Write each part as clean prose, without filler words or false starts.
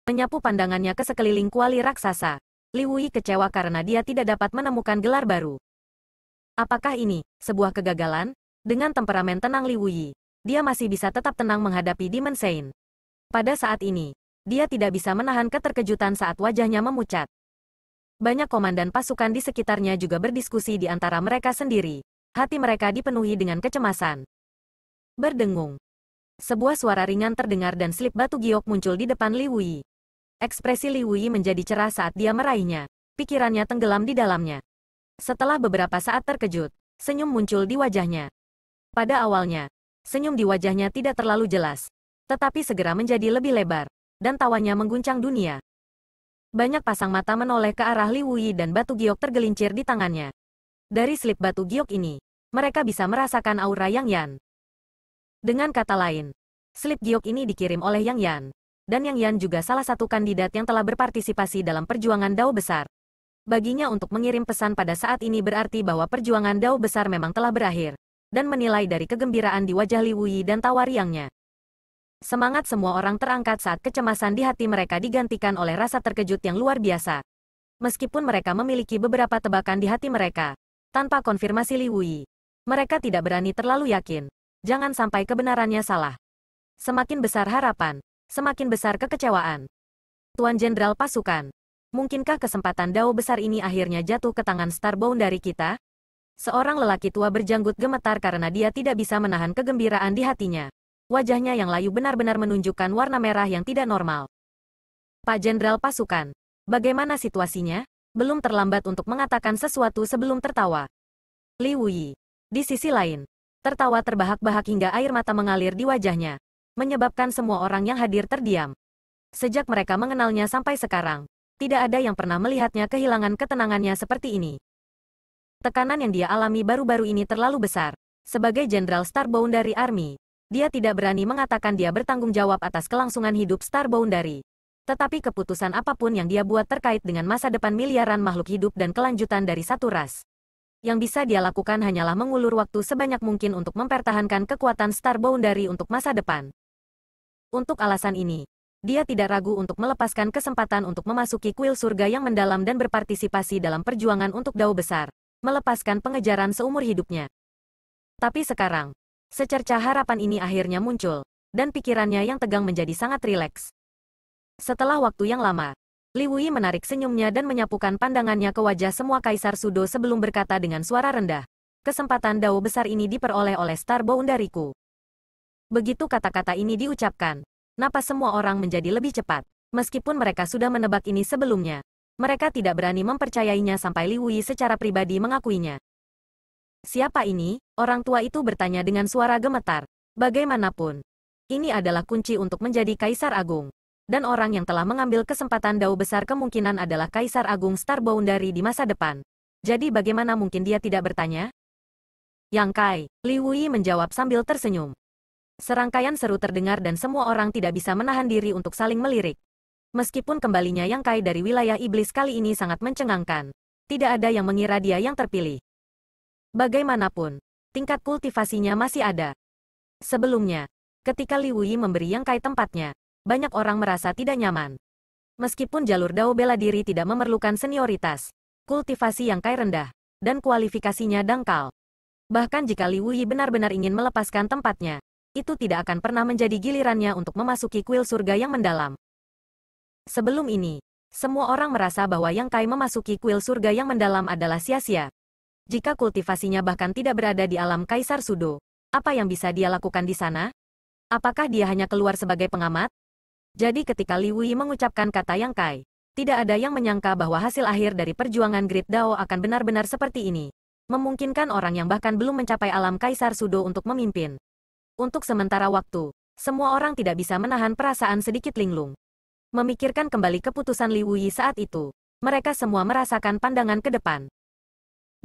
Menyapu pandangannya ke sekeliling kuali raksasa. Li Wui kecewa karena dia tidak dapat menemukan gelar baru. Apakah ini sebuah kegagalan? Dengan temperamen tenang Li Wui, dia masih bisa tetap tenang menghadapi Demon Saint. Pada saat ini, dia tidak bisa menahan keterkejutan saat wajahnya memucat. Banyak komandan pasukan di sekitarnya juga berdiskusi di antara mereka sendiri. Hati mereka dipenuhi dengan kecemasan. Berdengung. Sebuah suara ringan terdengar dan slip batu giok muncul di depan Li Wui. Ekspresi Li Wui menjadi cerah saat dia meraihnya. Pikirannya tenggelam di dalamnya. Setelah beberapa saat terkejut, senyum muncul di wajahnya. Pada awalnya, senyum di wajahnya tidak terlalu jelas, tetapi segera menjadi lebih lebar, dan tawanya mengguncang dunia. Banyak pasang mata menoleh ke arah Li Wui dan batu giok tergelincir di tangannya. Dari slip batu giok ini, mereka bisa merasakan aura Yang Yan. Dengan kata lain, slip giok ini dikirim oleh Yang Yan. Dan Yang Yan juga salah satu kandidat yang telah berpartisipasi dalam perjuangan Dao Besar. Baginya untuk mengirim pesan pada saat ini berarti bahwa perjuangan Dao Besar memang telah berakhir, dan menilai dari kegembiraan di wajah Li Wui dan tawa riangnya. Semangat semua orang terangkat saat kecemasan di hati mereka digantikan oleh rasa terkejut yang luar biasa. Meskipun mereka memiliki beberapa tebakan di hati mereka, tanpa konfirmasi Li Wui, mereka tidak berani terlalu yakin. Jangan sampai kebenarannya salah. Semakin besar harapan, semakin besar kekecewaan. Tuan Jenderal Pasukan, mungkinkah kesempatan Dao besar ini akhirnya jatuh ke tangan Starbound dari kita? Seorang lelaki tua berjanggut gemetar karena dia tidak bisa menahan kegembiraan di hatinya. Wajahnya yang layu benar-benar menunjukkan warna merah yang tidak normal. Pak Jenderal Pasukan, bagaimana situasinya? Belum terlambat untuk mengatakan sesuatu sebelum tertawa. Li Wui, di sisi lain, tertawa terbahak-bahak hingga air mata mengalir di wajahnya, menyebabkan semua orang yang hadir terdiam. Sejak mereka mengenalnya sampai sekarang, tidak ada yang pernah melihatnya kehilangan ketenangannya seperti ini. Tekanan yang dia alami baru-baru ini terlalu besar. Sebagai Jenderal Starbound dari Army, dia tidak berani mengatakan dia bertanggung jawab atas kelangsungan hidup Starbound dari. Tetapi keputusan apapun yang dia buat terkait dengan masa depan miliaran makhluk hidup dan kelanjutan dari satu ras. Yang bisa dia lakukan hanyalah mengulur waktu sebanyak mungkin untuk mempertahankan kekuatan Starbound dari untuk masa depan. Untuk alasan ini, dia tidak ragu untuk melepaskan kesempatan untuk memasuki kuil surga yang mendalam dan berpartisipasi dalam perjuangan untuk Dao besar, melepaskan pengejaran seumur hidupnya. Tapi sekarang, secercah harapan ini akhirnya muncul, dan pikirannya yang tegang menjadi sangat rileks. Setelah waktu yang lama, Li Wui menarik senyumnya dan menyapukan pandangannya ke wajah semua Kaisar Sudo sebelum berkata dengan suara rendah, kesempatan Dao besar ini diperoleh oleh Starbound dariku. Begitu kata-kata ini diucapkan, napas semua orang menjadi lebih cepat. Meskipun mereka sudah menebak ini sebelumnya, mereka tidak berani mempercayainya sampai Li Wui secara pribadi mengakuinya. Siapa ini? Orang tua itu bertanya dengan suara gemetar. Bagaimanapun, ini adalah kunci untuk menjadi Kaisar Agung. Dan orang yang telah mengambil kesempatan Dao besar kemungkinan adalah Kaisar Agung Starbound dari di masa depan. Jadi bagaimana mungkin dia tidak bertanya? Yang Kai, Li Wui menjawab sambil tersenyum. Serangkaian seru terdengar dan semua orang tidak bisa menahan diri untuk saling melirik. Meskipun kembalinya Yang Kai dari wilayah iblis kali ini sangat mencengangkan, tidak ada yang mengira dia yang terpilih. Bagaimanapun, tingkat kultivasinya masih ada. Sebelumnya, ketika Li Wui memberi Yang Kai tempatnya, banyak orang merasa tidak nyaman. Meskipun jalur Dao bela diri tidak memerlukan senioritas, kultivasi Yang Kai rendah, dan kualifikasinya dangkal. Bahkan jika Li Wui benar-benar ingin melepaskan tempatnya, itu tidak akan pernah menjadi gilirannya untuk memasuki kuil surga yang mendalam. Sebelum ini, semua orang merasa bahwa Yang Kai memasuki kuil surga yang mendalam adalah sia-sia. Jika kultivasinya bahkan tidak berada di alam Kaisar Sudo, apa yang bisa dia lakukan di sana? Apakah dia hanya keluar sebagai pengamat? Jadi ketika Li Wui mengucapkan kata Yang Kai, tidak ada yang menyangka bahwa hasil akhir dari perjuangan Great Dao akan benar-benar seperti ini. Memungkinkan orang yang bahkan belum mencapai alam Kaisar Sudo untuk memimpin. Untuk sementara waktu, semua orang tidak bisa menahan perasaan sedikit linglung. Memikirkan kembali keputusan Li Wui saat itu, mereka semua merasakan pandangan ke depan.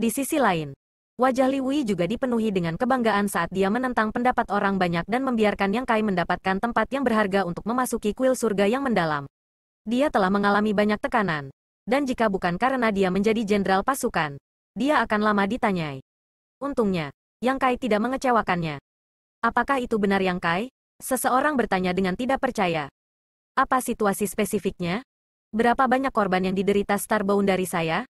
Di sisi lain, wajah Li Wui juga dipenuhi dengan kebanggaan saat dia menentang pendapat orang banyak dan membiarkan Yang Kai mendapatkan tempat yang berharga untuk memasuki kuil surga yang mendalam. Dia telah mengalami banyak tekanan, dan jika bukan karena dia menjadi jenderal pasukan, dia akan lama ditanyai. Untungnya, Yang Kai tidak mengecewakannya. Apakah itu benar Yang Kai? Seseorang bertanya dengan tidak percaya. Apa situasi spesifiknya? Berapa banyak korban yang diderita Starbound dari saya?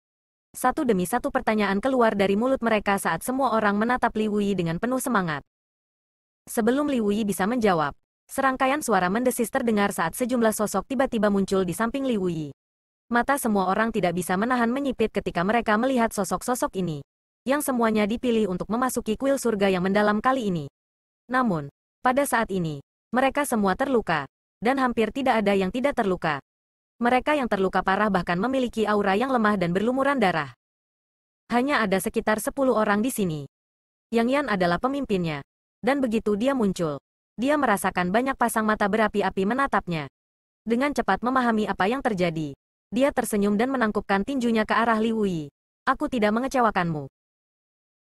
Satu demi satu pertanyaan keluar dari mulut mereka saat semua orang menatap Li Wuyi dengan penuh semangat. Sebelum Li Wuyi bisa menjawab, serangkaian suara mendesis terdengar saat sejumlah sosok tiba-tiba muncul di samping Li Wuyi. Mata semua orang tidak bisa menahan menyipit ketika mereka melihat sosok-sosok ini, yang semuanya dipilih untuk memasuki kuil surga yang mendalam kali ini. Namun, pada saat ini, mereka semua terluka, dan hampir tidak ada yang tidak terluka. Mereka yang terluka parah bahkan memiliki aura yang lemah dan berlumuran darah. Hanya ada sekitar 10 orang di sini. Yang Yan adalah pemimpinnya. Dan begitu dia muncul, dia merasakan banyak pasang mata berapi-api menatapnya. Dengan cepat memahami apa yang terjadi, dia tersenyum dan menangkupkan tinjunya ke arah Li Wuyi. Aku tidak mengecewakanmu.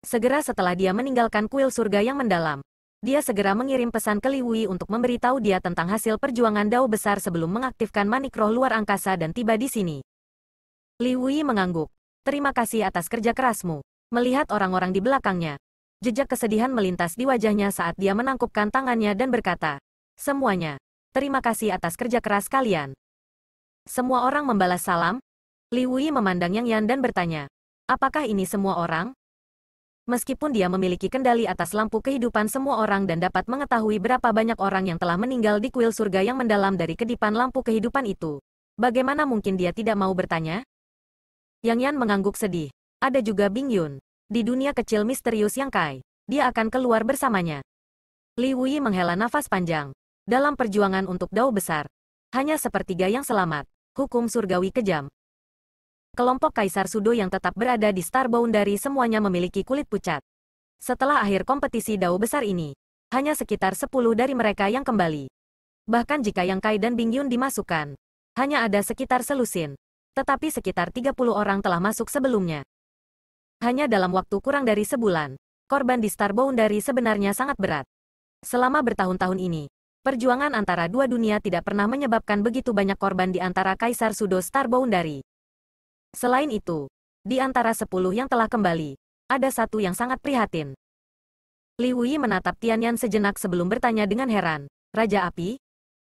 Segera setelah dia meninggalkan kuil surga yang mendalam, dia segera mengirim pesan ke Li Wuyi untuk memberitahu dia tentang hasil perjuangan Dao besar sebelum mengaktifkan manik roh luar angkasa dan tiba di sini. Li Wuyi mengangguk. Terima kasih atas kerja kerasmu. Melihat orang-orang di belakangnya, jejak kesedihan melintas di wajahnya saat dia menangkupkan tangannya dan berkata, "Semuanya, terima kasih atas kerja keras kalian." Semua orang membalas salam. Li Wuyi memandang Yang Yan dan bertanya, "Apakah ini semua orang?" Meskipun dia memiliki kendali atas lampu kehidupan semua orang dan dapat mengetahui berapa banyak orang yang telah meninggal di kuil surga yang mendalam dari kedipan lampu kehidupan itu, bagaimana mungkin dia tidak mau bertanya? Yang Yan mengangguk sedih. Ada juga Bing Yun. Di dunia kecil misterius Yang Kai, dia akan keluar bersamanya. Li Wuyi menghela nafas panjang. Dalam perjuangan untuk Dao besar, hanya sepertiga yang selamat. Hukum surgawi kejam. Kelompok Kaisar Sudo yang tetap berada di Starbound dari semuanya memiliki kulit pucat. Setelah akhir kompetisi Dao besar ini, hanya sekitar 10 dari mereka yang kembali. Bahkan jika Yang Kai dan Bing Yun dimasukkan, hanya ada sekitar selusin. Tetapi sekitar 30 orang telah masuk sebelumnya. Hanya dalam waktu kurang dari sebulan, korban di Starbound dari sebenarnya sangat berat. Selama bertahun-tahun ini, perjuangan antara dua dunia tidak pernah menyebabkan begitu banyak korban di antara Kaisar Sudo Starbound dari. Selain itu, di antara 10 yang telah kembali, ada satu yang sangat prihatin. Li Wuyi menatap Tianyan sejenak sebelum bertanya dengan heran, "Raja Api?"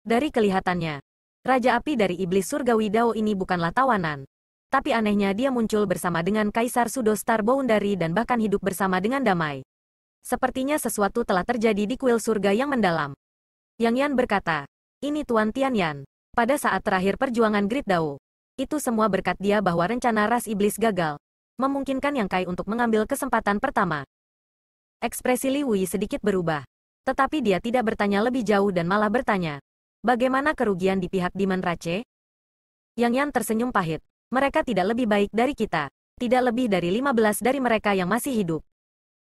Dari kelihatannya, Raja Api dari Iblis Surgawi Dao ini bukanlah tawanan. Tapi anehnya dia muncul bersama dengan Kaisar Sudo Starbound dari dan bahkan hidup bersama dengan damai. Sepertinya sesuatu telah terjadi di kuil surga yang mendalam. Yang Yan berkata, "Ini Tuan Tianyan. Pada saat terakhir perjuangan Great Dao, itu semua berkat dia bahwa rencana ras iblis gagal, memungkinkan Yang Kai untuk mengambil kesempatan pertama." Ekspresi Li Wuyi sedikit berubah. Tetapi dia tidak bertanya lebih jauh dan malah bertanya, "Bagaimana kerugian di pihak Demon Rache?" Yang Yan tersenyum pahit. "Mereka tidak lebih baik dari kita. Tidak lebih dari 15 dari mereka yang masih hidup."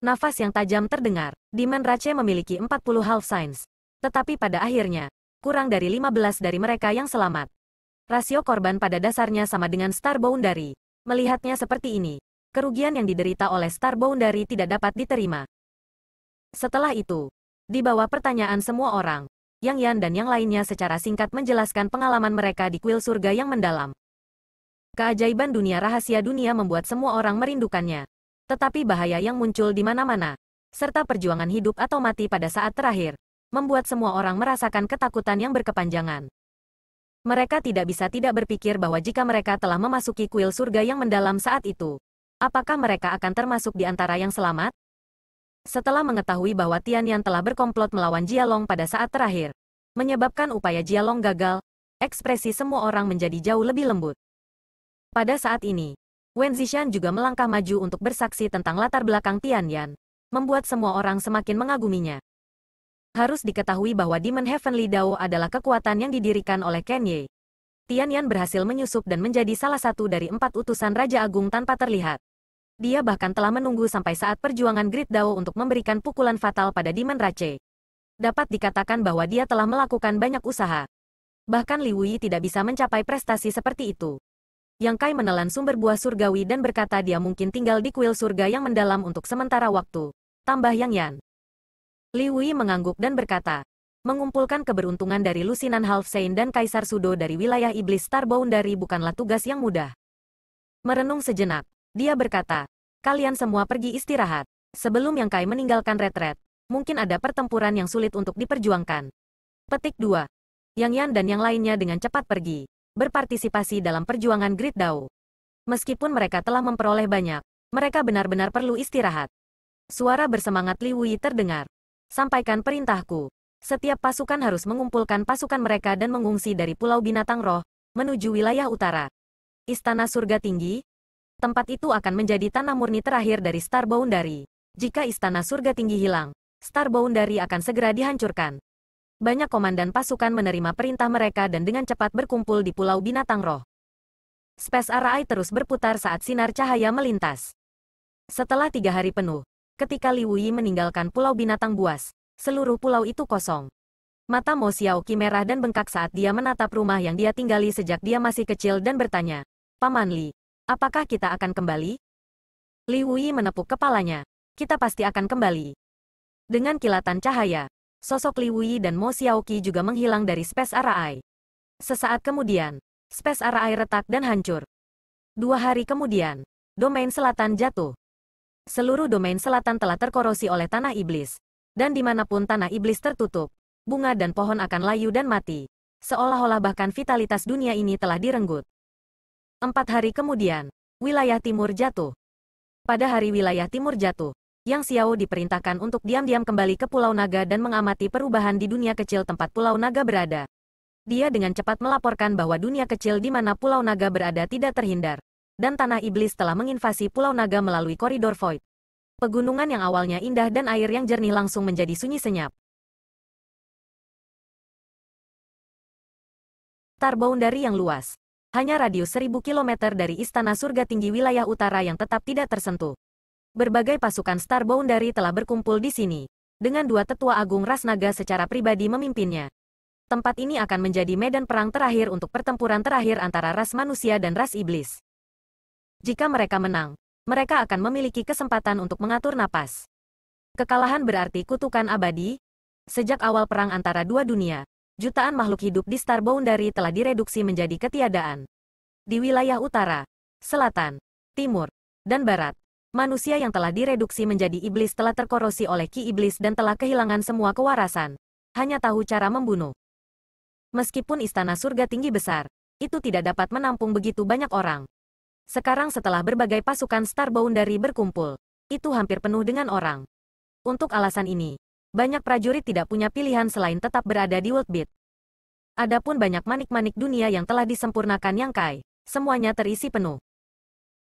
Nafas yang tajam terdengar. Demon Rache memiliki 40 half signs. Tetapi pada akhirnya, kurang dari 15 dari mereka yang selamat. Rasio korban pada dasarnya sama dengan Starbound dari. Melihatnya seperti ini, kerugian yang diderita oleh Starbound dari tidak dapat diterima. Setelah itu, di bawah pertanyaan semua orang, Yang Yan dan yang lainnya secara singkat menjelaskan pengalaman mereka di kuil surga yang mendalam. Keajaiban dunia rahasia dunia membuat semua orang merindukannya. Tetapi bahaya yang muncul di mana-mana, serta perjuangan hidup atau mati pada saat terakhir, membuat semua orang merasakan ketakutan yang berkepanjangan. Mereka tidak bisa tidak berpikir bahwa jika mereka telah memasuki kuil surga yang mendalam saat itu, apakah mereka akan termasuk di antara yang selamat? Setelah mengetahui bahwa Tianyan telah berkomplot melawan Jialong pada saat terakhir, menyebabkan upaya Jialong gagal, ekspresi semua orang menjadi jauh lebih lembut. Pada saat ini, Wen Zishan juga melangkah maju untuk bersaksi tentang latar belakang Tianyan, membuat semua orang semakin mengaguminya. Harus diketahui bahwa Demon Heavenly Dao adalah kekuatan yang didirikan oleh Ken Ye. Tianyan berhasil menyusup dan menjadi salah satu dari 4 utusan Raja Agung tanpa terlihat. Dia bahkan telah menunggu sampai saat perjuangan Great Dao untuk memberikan pukulan fatal pada Demon Rache. Dapat dikatakan bahwa dia telah melakukan banyak usaha. Bahkan Li Wuyi tidak bisa mencapai prestasi seperti itu. Yang Kai menelan sumber buah surgawi dan berkata dia mungkin tinggal di kuil surga yang mendalam untuk sementara waktu. Tambah Yang Yan. Li Wuyi mengangguk dan berkata, mengumpulkan keberuntungan dari Lusinan Half Saint dan Kaisar Sudo dari wilayah Iblis Starbound dari bukanlah tugas yang mudah. Merenung sejenak, dia berkata, "Kalian semua pergi istirahat. Sebelum Yang Kai meninggalkan retret, mungkin ada pertempuran yang sulit untuk diperjuangkan." Petik 2. Yang Yan dan yang lainnya dengan cepat pergi, berpartisipasi dalam perjuangan Great Dao. Meskipun mereka telah memperoleh banyak, mereka benar-benar perlu istirahat. Suara bersemangat Li Wui terdengar. Sampaikan perintahku. Setiap pasukan harus mengumpulkan pasukan mereka dan mengungsi dari Pulau Binatang Roh, menuju wilayah utara. Istana Surga Tinggi. Tempat itu akan menjadi tanah murni terakhir dari Star Boundary. Jika Istana Surga Tinggi hilang, Star Boundary akan segera dihancurkan. Banyak komandan pasukan menerima perintah mereka dan dengan cepat berkumpul di Pulau Binatang Roh. Space Array terus berputar saat sinar cahaya melintas. Setelah 3 hari penuh, ketika Li Wui meninggalkan Pulau Binatang Buas, seluruh pulau itu kosong. Mata Mo Xiaoqi merah dan bengkak saat dia menatap rumah yang dia tinggali sejak dia masih kecil dan bertanya, "Paman Li, apakah kita akan kembali?" Li Wui menepuk kepalanya. "Kita pasti akan kembali." Dengan kilatan cahaya, sosok Li Wui dan Mo Xiaoqi juga menghilang dari Space Array. Sesaat kemudian, Space Array retak dan hancur. 2 hari kemudian, domain selatan jatuh. Seluruh domain selatan telah terkorosi oleh tanah iblis. Dan dimanapun tanah iblis tertutup, bunga dan pohon akan layu dan mati. Seolah-olah bahkan vitalitas dunia ini telah direnggut. 4 hari kemudian, wilayah timur jatuh. Pada hari wilayah timur jatuh, Yang Xiao diperintahkan untuk diam-diam kembali ke Pulau Naga dan mengamati perubahan di dunia kecil tempat Pulau Naga berada. Dia dengan cepat melaporkan bahwa dunia kecil di mana Pulau Naga berada tidak terhindar, dan tanah iblis telah menginvasi Pulau Naga melalui koridor Void. Pegunungan yang awalnya indah dan air yang jernih langsung menjadi sunyi senyap. Star Boundary yang luas. Hanya radius 1000 km dari Istana Surga Tinggi wilayah utara yang tetap tidak tersentuh. Berbagai pasukan Star Boundary telah berkumpul di sini, dengan 2 tetua agung ras naga secara pribadi memimpinnya. Tempat ini akan menjadi medan perang terakhir untuk pertempuran terakhir antara ras manusia dan ras iblis. Jika mereka menang, mereka akan memiliki kesempatan untuk mengatur napas. Kekalahan berarti kutukan abadi. Sejak awal perang antara dua dunia, jutaan makhluk hidup di Star Boundary telah direduksi menjadi ketiadaan. Di wilayah utara, selatan, timur, dan barat, manusia yang telah direduksi menjadi iblis telah terkorosi oleh ki iblis dan telah kehilangan semua kewarasan. Hanya tahu cara membunuh. Meskipun Istana Surga Tinggi besar, itu tidak dapat menampung begitu banyak orang. Sekarang setelah berbagai pasukan Star Boundary berkumpul, itu hampir penuh dengan orang. Untuk alasan ini, banyak prajurit tidak punya pilihan selain tetap berada di World Beat. Adapun banyak manik-manik dunia yang telah disempurnakan Yang Kai, semuanya terisi penuh.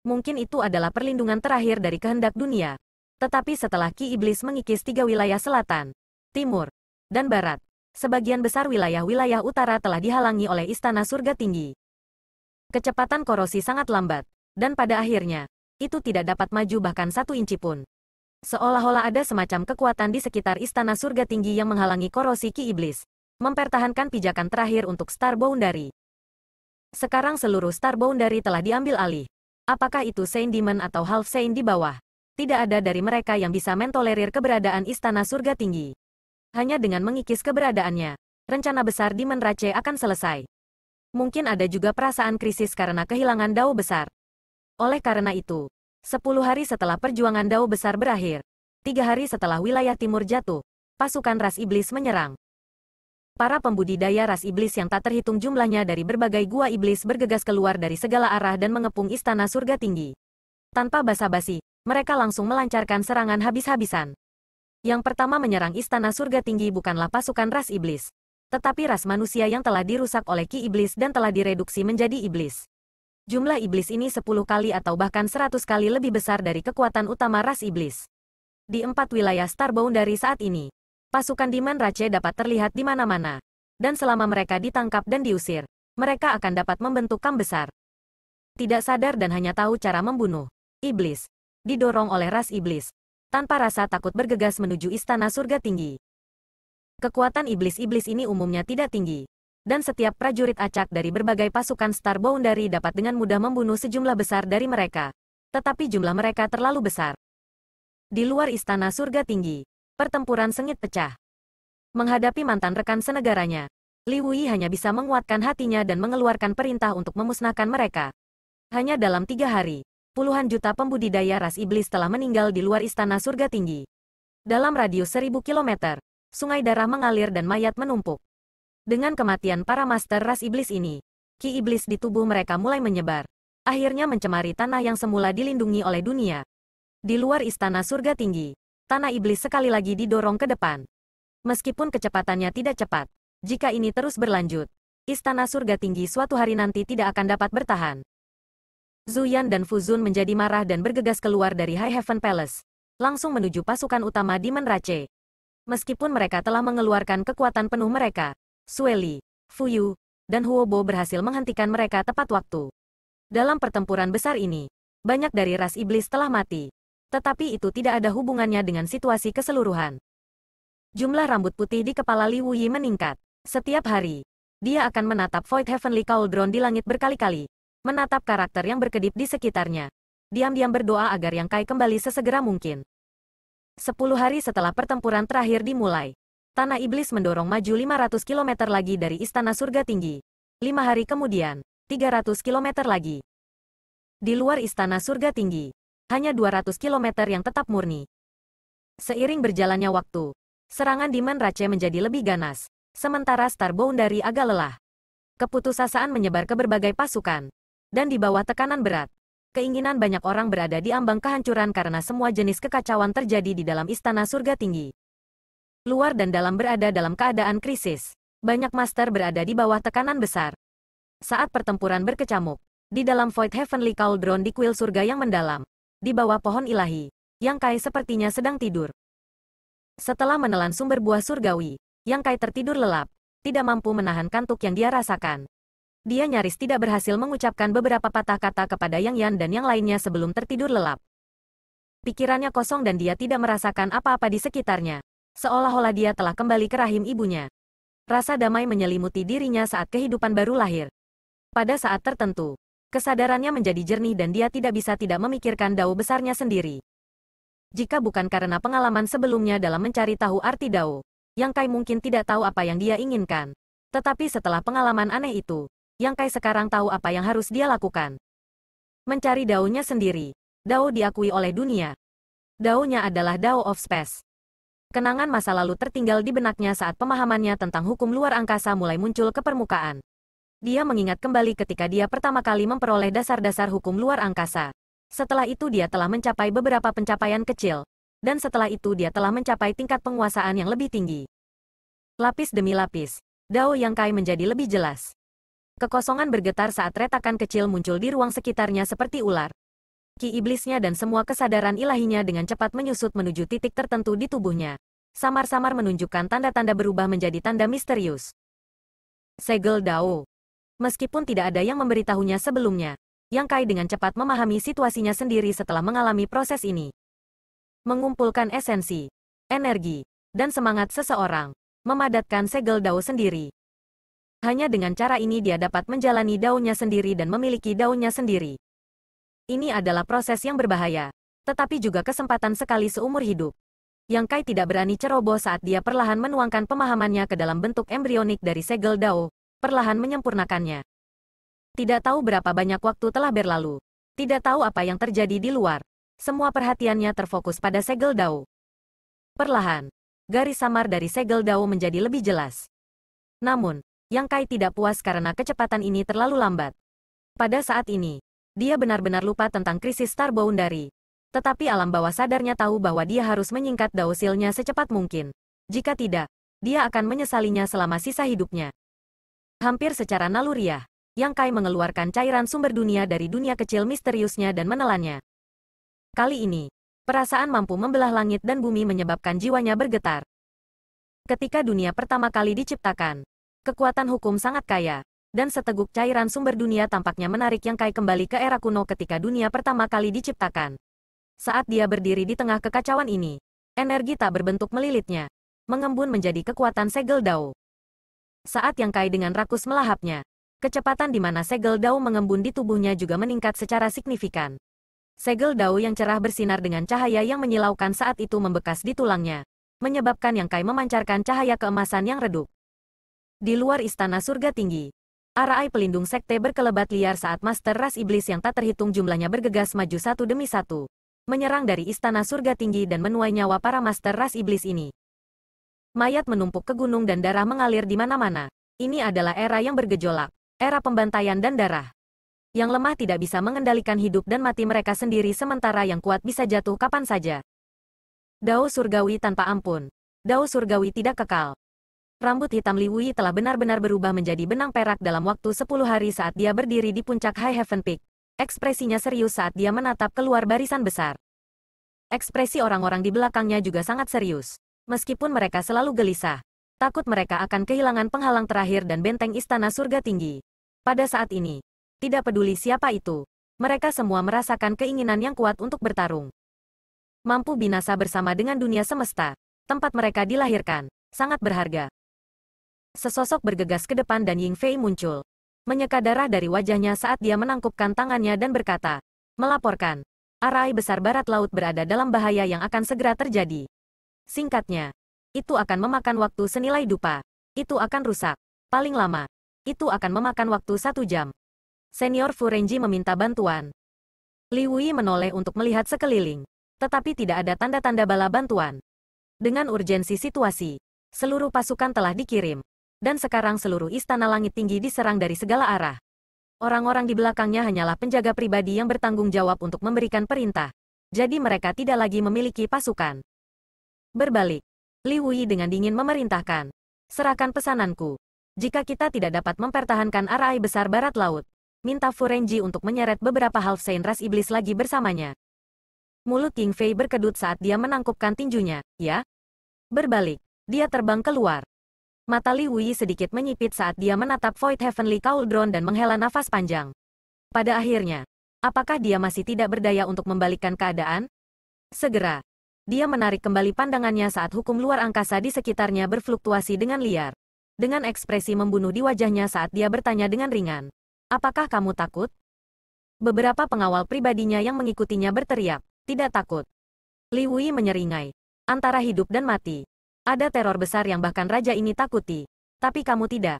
Mungkin itu adalah perlindungan terakhir dari kehendak dunia. Tetapi setelah Ki Iblis mengikis 3 wilayah selatan, timur, dan barat, sebagian besar wilayah-wilayah utara telah dihalangi oleh Istana Surga Tinggi. Kecepatan korosi sangat lambat, dan pada akhirnya, itu tidak dapat maju bahkan 1 inci pun. Seolah-olah ada semacam kekuatan di sekitar Istana Surga Tinggi yang menghalangi korosi Ki Iblis, mempertahankan pijakan terakhir untuk Star Boundary. Sekarang seluruh Star Boundary telah diambil alih. Apakah itu Saint Demon atau Half Saint di bawah? Tidak ada dari mereka yang bisa mentolerir keberadaan Istana Surga Tinggi. Hanya dengan mengikis keberadaannya, rencana besar Demon Rache akan selesai. Mungkin ada juga perasaan krisis karena kehilangan Dao besar. Oleh karena itu, 10 hari setelah perjuangan Dao besar berakhir, 3 hari setelah wilayah timur jatuh, pasukan ras iblis menyerang. Para pembudidaya ras iblis yang tak terhitung jumlahnya dari berbagai gua iblis bergegas keluar dari segala arah dan mengepung Istana Surga Tinggi. Tanpa basa-basi, mereka langsung melancarkan serangan habis-habisan. Yang pertama menyerang Istana Surga Tinggi bukanlah pasukan ras iblis, tetapi ras manusia yang telah dirusak oleh Ki Iblis dan telah direduksi menjadi iblis. Jumlah iblis ini 10 kali atau bahkan 100 kali lebih besar dari kekuatan utama ras iblis. Di 4 wilayah Star Boundary saat ini, pasukan Demon Rache dapat terlihat di mana-mana, dan selama mereka ditangkap dan diusir, mereka akan dapat membentuk kamp besar. Tidak sadar dan hanya tahu cara membunuh iblis, didorong oleh ras iblis, tanpa rasa takut bergegas menuju Istana Surga Tinggi. Kekuatan iblis-iblis ini umumnya tidak tinggi, dan setiap prajurit acak dari berbagai pasukan Star Boundary dapat dengan mudah membunuh sejumlah besar dari mereka. Tetapi jumlah mereka terlalu besar. Di luar Istana Surga Tinggi, pertempuran sengit pecah. Menghadapi mantan rekan senegaranya, Li Wui hanya bisa menguatkan hatinya dan mengeluarkan perintah untuk memusnahkan mereka. Hanya dalam 3 hari, puluhan juta pembudidaya ras iblis telah meninggal di luar Istana Surga Tinggi. Dalam radius 1000 km, sungai darah mengalir dan mayat menumpuk. Dengan kematian para master ras iblis ini, ki iblis di tubuh mereka mulai menyebar. Akhirnya mencemari tanah yang semula dilindungi oleh dunia. Di luar istana surga tinggi, tanah iblis sekali lagi didorong ke depan. Meskipun kecepatannya tidak cepat, jika ini terus berlanjut, istana surga tinggi suatu hari nanti tidak akan dapat bertahan. Zuyan dan Fuzun menjadi marah dan bergegas keluar dari High Heaven Palace, langsung menuju pasukan utama Demon Rache. Meskipun mereka telah mengeluarkan kekuatan penuh mereka, Sueli, Fuyu, dan Huobo berhasil menghentikan mereka tepat waktu. Dalam pertempuran besar ini, banyak dari ras iblis telah mati. Tetapi itu tidak ada hubungannya dengan situasi keseluruhan. Jumlah rambut putih di kepala Li Wuyi meningkat. Setiap hari, dia akan menatap Void Heavenly Cauldron di langit berkali-kali. Menatap karakter yang berkedip di sekitarnya. Diam-diam berdoa agar Yang Kai kembali sesegera mungkin. 10 hari setelah pertempuran terakhir dimulai, tanah iblis mendorong maju 500 km lagi dari Istana Surga Tinggi. 5 hari kemudian, 300 km lagi. Di luar Istana Surga Tinggi, hanya 200 km yang tetap murni. Seiring berjalannya waktu, serangan Demon Rache menjadi lebih ganas, sementara Star Boundary agak lelah. Keputusasaan menyebar ke berbagai pasukan, dan di bawah tekanan berat, keinginan banyak orang berada di ambang kehancuran karena semua jenis kekacauan terjadi di dalam Istana Surga Tinggi. Luar dan dalam berada dalam keadaan krisis. Banyak master berada di bawah tekanan besar. Saat pertempuran berkecamuk, di dalam Void Heavenly Cauldron di kuil surga yang mendalam, di bawah pohon ilahi, Yang Kai sepertinya sedang tidur. Setelah menelan sumber buah surgawi, Yang Kai tertidur lelap, tidak mampu menahan kantuk yang dia rasakan. Dia nyaris tidak berhasil mengucapkan beberapa patah kata kepada Yang Yan dan yang lainnya sebelum tertidur lelap. Pikirannya kosong dan dia tidak merasakan apa-apa di sekitarnya, seolah-olah dia telah kembali ke rahim ibunya. Rasa damai menyelimuti dirinya saat kehidupan baru lahir. Pada saat tertentu, kesadarannya menjadi jernih dan dia tidak bisa tidak memikirkan dao besarnya sendiri. Jika bukan karena pengalaman sebelumnya dalam mencari tahu arti dao, Yang Kai mungkin tidak tahu apa yang dia inginkan. Tetapi setelah pengalaman aneh itu, Yang Kai sekarang tahu apa yang harus dia lakukan. Mencari daonya sendiri. Dao diakui oleh dunia. Daonya adalah Dao of Space. Kenangan masa lalu tertinggal di benaknya saat pemahamannya tentang hukum luar angkasa mulai muncul ke permukaan. Dia mengingat kembali ketika dia pertama kali memperoleh dasar-dasar hukum luar angkasa. Setelah itu dia telah mencapai beberapa pencapaian kecil. Dan setelah itu dia telah mencapai tingkat penguasaan yang lebih tinggi. Lapis demi lapis, Dao Yang Kai menjadi lebih jelas. Kekosongan bergetar saat retakan kecil muncul di ruang sekitarnya seperti ular. Ki iblisnya dan semua kesadaran ilahinya dengan cepat menyusut menuju titik tertentu di tubuhnya. Samar-samar menunjukkan tanda-tanda berubah menjadi tanda misterius. Segel Dao. Meskipun tidak ada yang memberitahunya sebelumnya, Yang Kai dengan cepat memahami situasinya sendiri setelah mengalami proses ini. Mengumpulkan esensi, energi, dan semangat seseorang, memadatkan segel Dao sendiri. Hanya dengan cara ini dia dapat menjalani daunnya sendiri dan memiliki daunnya sendiri. Ini adalah proses yang berbahaya, tetapi juga kesempatan sekali seumur hidup. Yang Kai tidak berani ceroboh saat dia perlahan menuangkan pemahamannya ke dalam bentuk embrionik dari segel Dao, perlahan menyempurnakannya. Tidak tahu berapa banyak waktu telah berlalu. Tidak tahu apa yang terjadi di luar. Semua perhatiannya terfokus pada segel Dao. Perlahan, garis samar dari segel Dao menjadi lebih jelas. Namun, Yang Kai tidak puas karena kecepatan ini terlalu lambat. Pada saat ini, dia benar-benar lupa tentang krisis Star Boundary. Tetapi alam bawah sadarnya tahu bahwa dia harus menyingkat Dao Seal-nya secepat mungkin. Jika tidak, dia akan menyesalinya selama sisa hidupnya. Hampir secara naluriah, Yang Kai mengeluarkan cairan sumber dunia dari dunia kecil misteriusnya dan menelannya. Kali ini, perasaan mampu membelah langit dan bumi menyebabkan jiwanya bergetar. Ketika dunia pertama kali diciptakan, kekuatan hukum sangat kaya, dan seteguk cairan sumber dunia tampaknya menarik Yang Kai kembali ke era kuno ketika dunia pertama kali diciptakan. Saat dia berdiri di tengah kekacauan ini, energi tak berbentuk melilitnya, mengembun menjadi kekuatan segel Dao. Saat Yang Kai dengan rakus melahapnya, kecepatan di mana segel Dao mengembun di tubuhnya juga meningkat secara signifikan. Segel Dao yang cerah bersinar dengan cahaya yang menyilaukan saat itu membekas di tulangnya, menyebabkan Yang Kai memancarkan cahaya keemasan yang redup. Di luar Istana Surga Tinggi, arai pelindung sekte berkelebat liar saat master ras iblis yang tak terhitung jumlahnya bergegas maju satu demi satu, menyerang dari Istana Surga Tinggi dan menuai nyawa para master ras iblis ini. Mayat menumpuk ke gunung dan darah mengalir di mana-mana. Ini adalah era yang bergejolak, era pembantaian dan darah. Yang lemah tidak bisa mengendalikan hidup dan mati mereka sendiri sementara yang kuat bisa jatuh kapan saja. Dao surgawi tanpa ampun. Dao surgawi tidak kekal. Rambut hitam Li Wui telah benar-benar berubah menjadi benang perak dalam waktu 10 hari saat dia berdiri di puncak High Heaven Peak. Ekspresinya serius saat dia menatap keluar barisan besar. Ekspresi orang-orang di belakangnya juga sangat serius. Meskipun mereka selalu gelisah, takut mereka akan kehilangan penghalang terakhir dan benteng istana surga tinggi. Pada saat ini, tidak peduli siapa itu, mereka semua merasakan keinginan yang kuat untuk bertarung. Mampu binasa bersama dengan dunia semesta, tempat mereka dilahirkan, sangat berharga. Sesosok bergegas ke depan dan Ying Fei muncul. Menyeka darah dari wajahnya saat dia menangkupkan tangannya dan berkata, melaporkan, arai besar barat laut berada dalam bahaya yang akan segera terjadi. Singkatnya, itu akan memakan waktu senilai dupa. Itu akan rusak. Paling lama, itu akan memakan waktu 1 jam. Senior Furenji meminta bantuan. Li Wui menoleh untuk melihat sekeliling. Tetapi tidak ada tanda-tanda bala bantuan. Dengan urgensi situasi, seluruh pasukan telah dikirim. Dan sekarang seluruh istana langit tinggi diserang dari segala arah. Orang-orang di belakangnya hanyalah penjaga pribadi yang bertanggung jawab untuk memberikan perintah. Jadi mereka tidak lagi memiliki pasukan. Berbalik, Li Wui dengan dingin memerintahkan. Serahkan pesananku. Jika kita tidak dapat mempertahankan arai besar barat laut, minta Furenji untuk menyeret beberapa half saint ras iblis lagi bersamanya. Mulut Ying Fei berkedut saat dia menangkupkan tinjunya, ya? Berbalik, dia terbang keluar. Mata Li Wui sedikit menyipit saat dia menatap Void Heavenly Cauldron dan menghela nafas panjang. Pada akhirnya, apakah dia masih tidak berdaya untuk membalikkan keadaan? Segera, dia menarik kembali pandangannya saat hukum luar angkasa di sekitarnya berfluktuasi dengan liar. Dengan ekspresi membunuh di wajahnya saat dia bertanya dengan ringan. Apakah kamu takut? Beberapa pengawal pribadinya yang mengikutinya berteriak, tidak takut. Li Wui menyeringai. Antara hidup dan mati. Ada teror besar yang bahkan raja ini takuti. Tapi kamu tidak.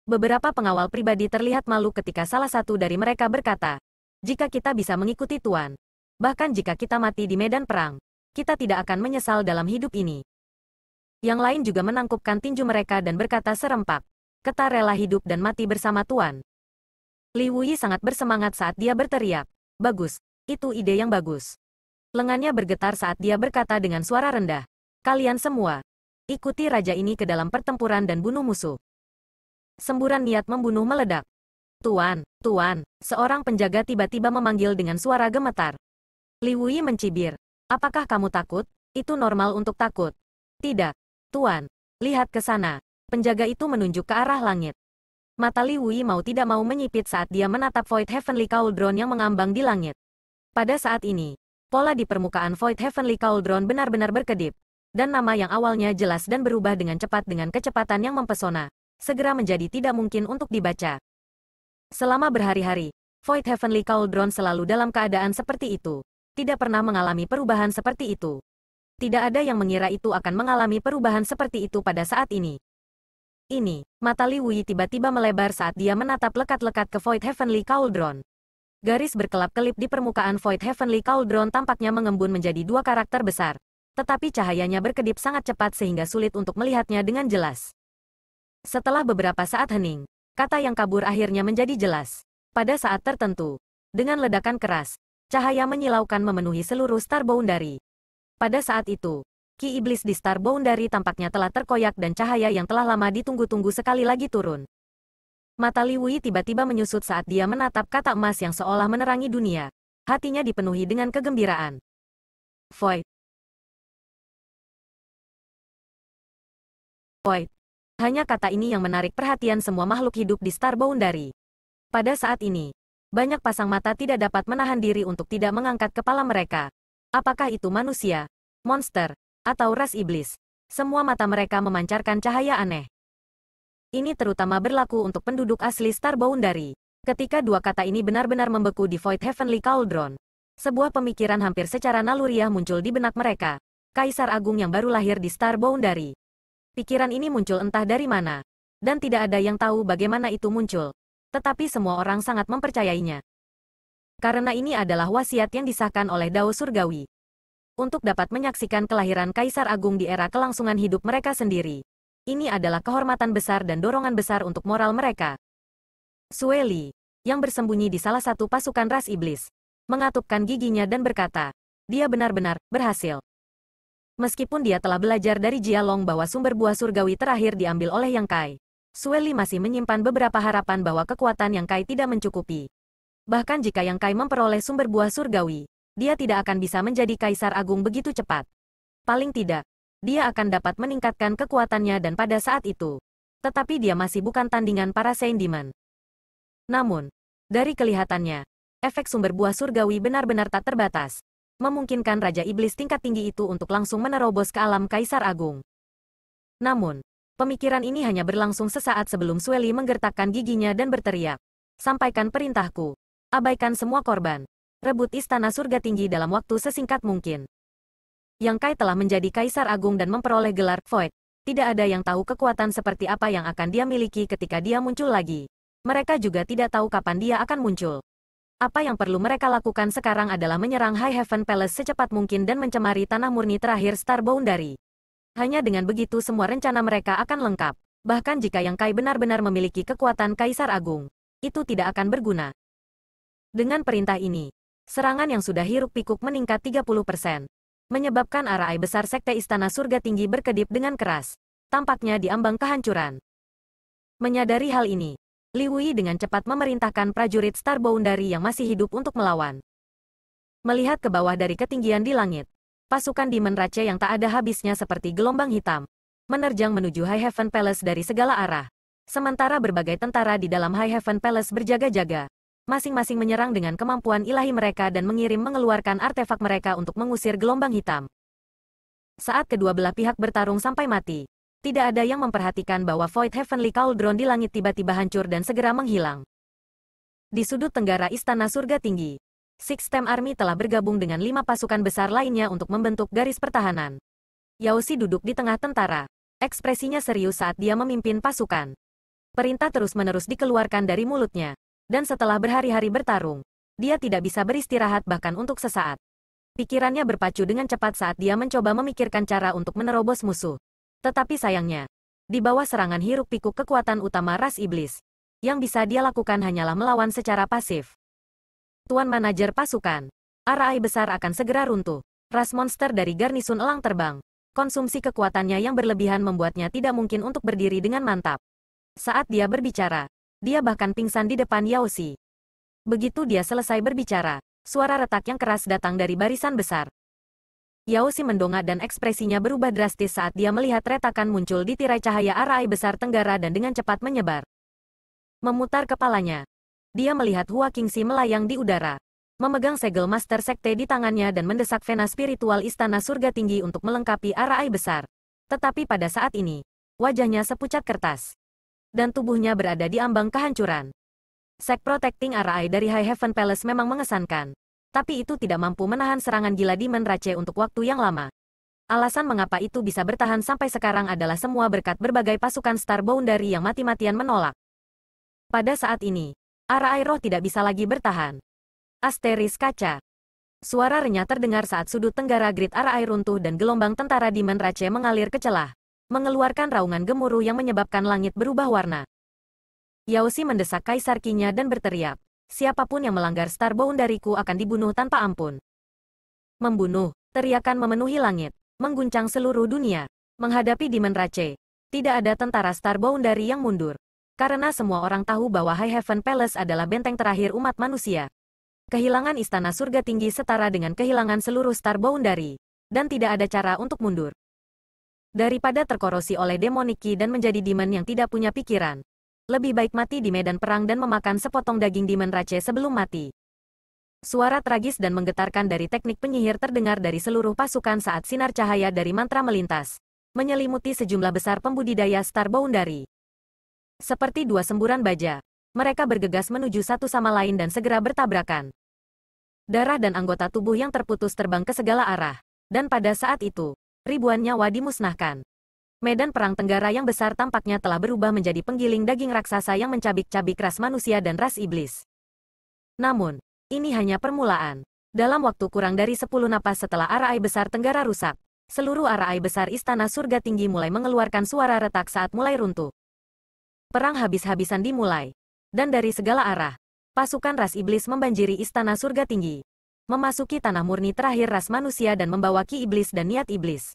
Beberapa pengawal pribadi terlihat malu ketika salah satu dari mereka berkata, jika kita bisa mengikuti Tuan, bahkan jika kita mati di medan perang, kita tidak akan menyesal dalam hidup ini. Yang lain juga menangkupkan tinju mereka dan berkata serempak, kita rela hidup dan mati bersama Tuan. Li Wui sangat bersemangat saat dia berteriak, bagus, itu ide yang bagus. Lengannya bergetar saat dia berkata dengan suara rendah, kalian semua, ikuti raja ini ke dalam pertempuran dan bunuh musuh. Semburan niat membunuh meledak. Tuan, Tuan, seorang penjaga tiba-tiba memanggil dengan suara gemetar. Li Wui mencibir. Apakah kamu takut? Itu normal untuk takut. Tidak, Tuan. Lihat ke sana. Penjaga itu menunjuk ke arah langit. Mata Li Wui mau tidak mau menyipit saat dia menatap Void Heavenly Cauldron yang mengambang di langit. Pada saat ini, pola di permukaan Void Heavenly Cauldron benar-benar berkedip. Dan nama yang awalnya jelas dan berubah dengan cepat dengan kecepatan yang mempesona, segera menjadi tidak mungkin untuk dibaca. Selama berhari-hari, Void Heavenly Cauldron selalu dalam keadaan seperti itu. Tidak pernah mengalami perubahan seperti itu. Tidak ada yang mengira itu akan mengalami perubahan seperti itu pada saat ini. Ini, mata Li Wui tiba-tiba melebar saat dia menatap lekat-lekat ke Void Heavenly Cauldron. Garis berkelap-kelip di permukaan Void Heavenly Cauldron tampaknya mengembun menjadi 2 karakter besar. Tetapi cahayanya berkedip sangat cepat sehingga sulit untuk melihatnya dengan jelas. Setelah beberapa saat hening, kata yang kabur akhirnya menjadi jelas. Pada saat tertentu, dengan ledakan keras, cahaya menyilaukan memenuhi seluruh Star Boundary. Pada saat itu, Ki Iblis di Star Boundary tampaknya telah terkoyak dan cahaya yang telah lama ditunggu-tunggu sekali lagi turun. Mata Li Wui tiba-tiba menyusut saat dia menatap kata emas yang seolah menerangi dunia. Hatinya dipenuhi dengan kegembiraan. Void. Void. Hanya kata ini yang menarik perhatian semua makhluk hidup di Star Boundary. Pada saat ini, banyak pasang mata tidak dapat menahan diri untuk tidak mengangkat kepala mereka. Apakah itu manusia, monster, atau ras iblis? Semua mata mereka memancarkan cahaya aneh. Ini terutama berlaku untuk penduduk asli Star Boundary. Ketika 2 kata ini benar-benar membeku di Void Heavenly Cauldron, sebuah pemikiran hampir secara naluriah muncul di benak mereka. Kaisar Agung yang baru lahir di Star Boundary. Pikiran ini muncul entah dari mana, dan tidak ada yang tahu bagaimana itu muncul. Tetapi semua orang sangat mempercayainya. Karena ini adalah wasiat yang disahkan oleh Dao Surgawi. Untuk dapat menyaksikan kelahiran Kaisar Agung di era kelangsungan hidup mereka sendiri. Ini adalah kehormatan besar dan dorongan besar untuk moral mereka. Sue Li, yang bersembunyi di salah satu pasukan ras iblis, mengatupkan giginya dan berkata, dia benar-benar berhasil. Meskipun dia telah belajar dari Jia Long bahwa sumber buah surgawi terakhir diambil oleh Yang Kai, Sue Li masih menyimpan beberapa harapan bahwa kekuatan Yang Kai tidak mencukupi. Bahkan jika Yang Kai memperoleh sumber buah surgawi, dia tidak akan bisa menjadi Kaisar Agung begitu cepat. Paling tidak, dia akan dapat meningkatkan kekuatannya dan pada saat itu. Tetapi dia masih bukan tandingan para Saint Demon. Namun, dari kelihatannya, efek sumber buah surgawi benar-benar tak terbatas, memungkinkan Raja Iblis tingkat tinggi itu untuk langsung menerobos ke alam Kaisar Agung. Namun, pemikiran ini hanya berlangsung sesaat sebelum Sue Li menggertakkan giginya dan berteriak, sampaikan perintahku, abaikan semua korban, rebut istana surga tinggi dalam waktu sesingkat mungkin. Yang Kai telah menjadi Kaisar Agung dan memperoleh gelar Void. Tidak ada yang tahu kekuatan seperti apa yang akan dia miliki ketika dia muncul lagi. Mereka juga tidak tahu kapan dia akan muncul. Apa yang perlu mereka lakukan sekarang adalah menyerang High Heaven Palace secepat mungkin dan mencemari tanah murni terakhir Star Boundary. Hanya dengan begitu semua rencana mereka akan lengkap. Bahkan jika Yang Kai benar-benar memiliki kekuatan Kaisar Agung, itu tidak akan berguna. Dengan perintah ini, serangan yang sudah hiruk-pikuk meningkat 30%. Menyebabkan arai besar Sekte Istana Surga Tinggi berkedip dengan keras. Tampaknya di ambang kehancuran. Menyadari hal ini, Li Wui dengan cepat memerintahkan prajurit Star Boundary yang masih hidup untuk melawan. Melihat ke bawah dari ketinggian di langit, pasukan Demon Rache yang tak ada habisnya seperti gelombang hitam, menerjang menuju High Heaven Palace dari segala arah. Sementara berbagai tentara di dalam High Heaven Palace berjaga-jaga, masing-masing menyerang dengan kemampuan ilahi mereka dan mengeluarkan artefak mereka untuk mengusir gelombang hitam. Saat kedua belah pihak bertarung sampai mati, tidak ada yang memperhatikan bahwa Void Heavenly Cauldron di langit tiba-tiba hancur dan segera menghilang. Di sudut tenggara Istana Surga Tinggi, Six Stem Army telah bergabung dengan 5 pasukan besar lainnya untuk membentuk garis pertahanan. Yao Xi duduk di tengah tentara, ekspresinya serius saat dia memimpin pasukan. Perintah terus-menerus dikeluarkan dari mulutnya. Dan setelah berhari-hari bertarung, dia tidak bisa beristirahat bahkan untuk sesaat. Pikirannya berpacu dengan cepat saat dia mencoba memikirkan cara untuk menerobos musuh. Tetapi sayangnya, di bawah serangan hiruk-pikuk kekuatan utama ras iblis, yang bisa dia lakukan hanyalah melawan secara pasif. Tuan Manajer Pasukan, arai besar akan segera runtuh. Ras monster dari garnisun elang terbang. Konsumsi kekuatannya yang berlebihan membuatnya tidak mungkin untuk berdiri dengan mantap. Saat dia berbicara, dia bahkan pingsan di depan Yao Xi. Begitu dia selesai berbicara, suara retak yang keras datang dari barisan besar. Yao Xi mendongak dan ekspresinya berubah drastis saat dia melihat retakan muncul di tirai cahaya arai besar tenggara dan dengan cepat menyebar. Memutar kepalanya, dia melihat Hua Qingxi melayang di udara, memegang segel Master Sekte di tangannya dan mendesak vena spiritual Istana Surga Tinggi untuk melengkapi arai besar. Tetapi pada saat ini, wajahnya sepucat kertas. Dan tubuhnya berada di ambang kehancuran. Sek Protecting Arai dari High Heaven Palace memang mengesankan, tapi itu tidak mampu menahan serangan gila Demon Rache untuk waktu yang lama. Alasan mengapa itu bisa bertahan sampai sekarang adalah semua berkat berbagai pasukan Star Boundary yang mati-matian menolak. Pada saat ini, arai roh tidak bisa lagi bertahan. Asteris kaca. Suara renyah terdengar saat sudut tenggara grid arai runtuh dan gelombang tentara Demon Rache mengalir ke celah, mengeluarkan raungan gemuruh yang menyebabkan langit berubah warna. Yao Xi mendesak Kaisar Qi-nya dan berteriak, siapapun yang melanggar Star Boundary-ku akan dibunuh tanpa ampun. Membunuh, teriakan memenuhi langit, mengguncang seluruh dunia. Menghadapi Demon Rache, tidak ada tentara Star Boundary yang mundur. Karena semua orang tahu bahwa High Heaven Palace adalah benteng terakhir umat manusia. Kehilangan Istana Surga Tinggi setara dengan kehilangan seluruh Star Boundary, dan tidak ada cara untuk mundur. Daripada terkorosi oleh Demonic Qi dan menjadi demon yang tidak punya pikiran, lebih baik mati di medan perang dan memakan sepotong daging Demon Rache sebelum mati. Suara tragis dan menggetarkan dari teknik penyihir terdengar dari seluruh pasukan saat sinar cahaya dari mantra melintas, menyelimuti sejumlah besar pembudidaya Star Boundary. Seperti dua semburan baja, mereka bergegas menuju satu sama lain dan segera bertabrakan. Darah dan anggota tubuh yang terputus terbang ke segala arah, dan pada saat itu, ribuan nyawa dimusnahkan. Medan perang tenggara yang besar tampaknya telah berubah menjadi penggiling daging raksasa yang mencabik-cabik ras manusia dan ras iblis. Namun, ini hanya permulaan. Dalam waktu kurang dari 10 napas setelah arai besar tenggara rusak, Seluruh area besar istana surga tinggi mulai mengeluarkan suara retak saat mulai runtuh. Perang habis-habisan dimulai. Dan dari segala arah, pasukan ras iblis membanjiri istana surga tinggi. Memasuki tanah murni terakhir ras manusia dan membawa ki iblis dan niat iblis.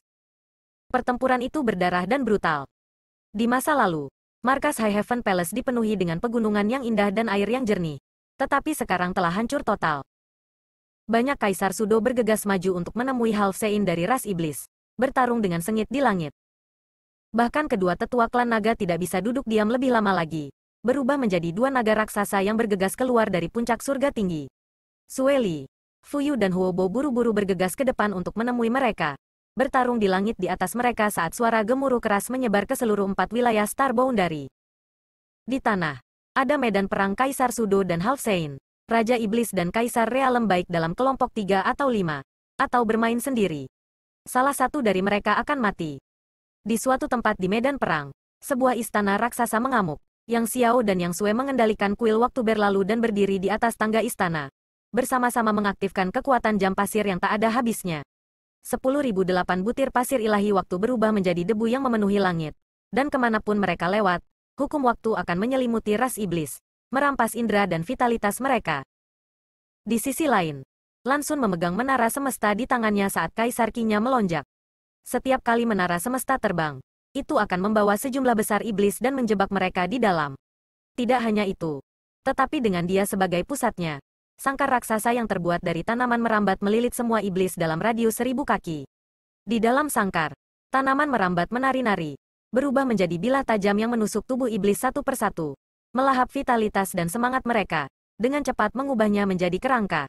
Pertempuran itu berdarah dan brutal. Di masa lalu, markas High Heaven Palace dipenuhi dengan pegunungan yang indah dan air yang jernih. Tetapi sekarang telah hancur total. Banyak kaisar Sudo bergegas maju untuk menemui Halfsein dari ras iblis, bertarung dengan sengit di langit. Bahkan kedua tetua klan naga tidak bisa duduk diam lebih lama lagi, berubah menjadi dua naga raksasa yang bergegas keluar dari puncak surga tinggi. Sueli, Fuyu dan Huobo buru-buru bergegas ke depan untuk menemui mereka, bertarung di langit di atas mereka saat suara gemuruh keras menyebar ke seluruh 4 wilayah Star Boundary. Di tanah, ada medan perang Kaisar Sudo dan Halfsein, Raja Iblis dan Kaisar Realem baik dalam kelompok 3 atau 5, atau bermain sendiri. Salah satu dari mereka akan mati. Di suatu tempat di medan perang, sebuah istana raksasa mengamuk. Yang Xiao dan Yang Sue mengendalikan kuil waktu berlalu dan berdiri di atas tangga istana, bersama-sama mengaktifkan kekuatan jam pasir yang tak ada habisnya. 10.008 butir pasir ilahi waktu berubah menjadi debu yang memenuhi langit. Dan kemanapun mereka lewat, hukum waktu akan menyelimuti ras iblis, merampas indera dan vitalitas mereka. Di sisi lain, Lan Xun memegang menara semesta di tangannya saat Kaisar Qi-nya melonjak. Setiap kali menara semesta terbang, itu akan membawa sejumlah besar iblis dan menjebak mereka di dalam. Tidak hanya itu, tetapi dengan dia sebagai pusatnya, sangkar raksasa yang terbuat dari tanaman merambat melilit semua iblis dalam radius 1000 kaki. Di dalam sangkar, tanaman merambat menari-nari, berubah menjadi bilah tajam yang menusuk tubuh iblis satu persatu, melahap vitalitas dan semangat mereka, dengan cepat mengubahnya menjadi kerangka.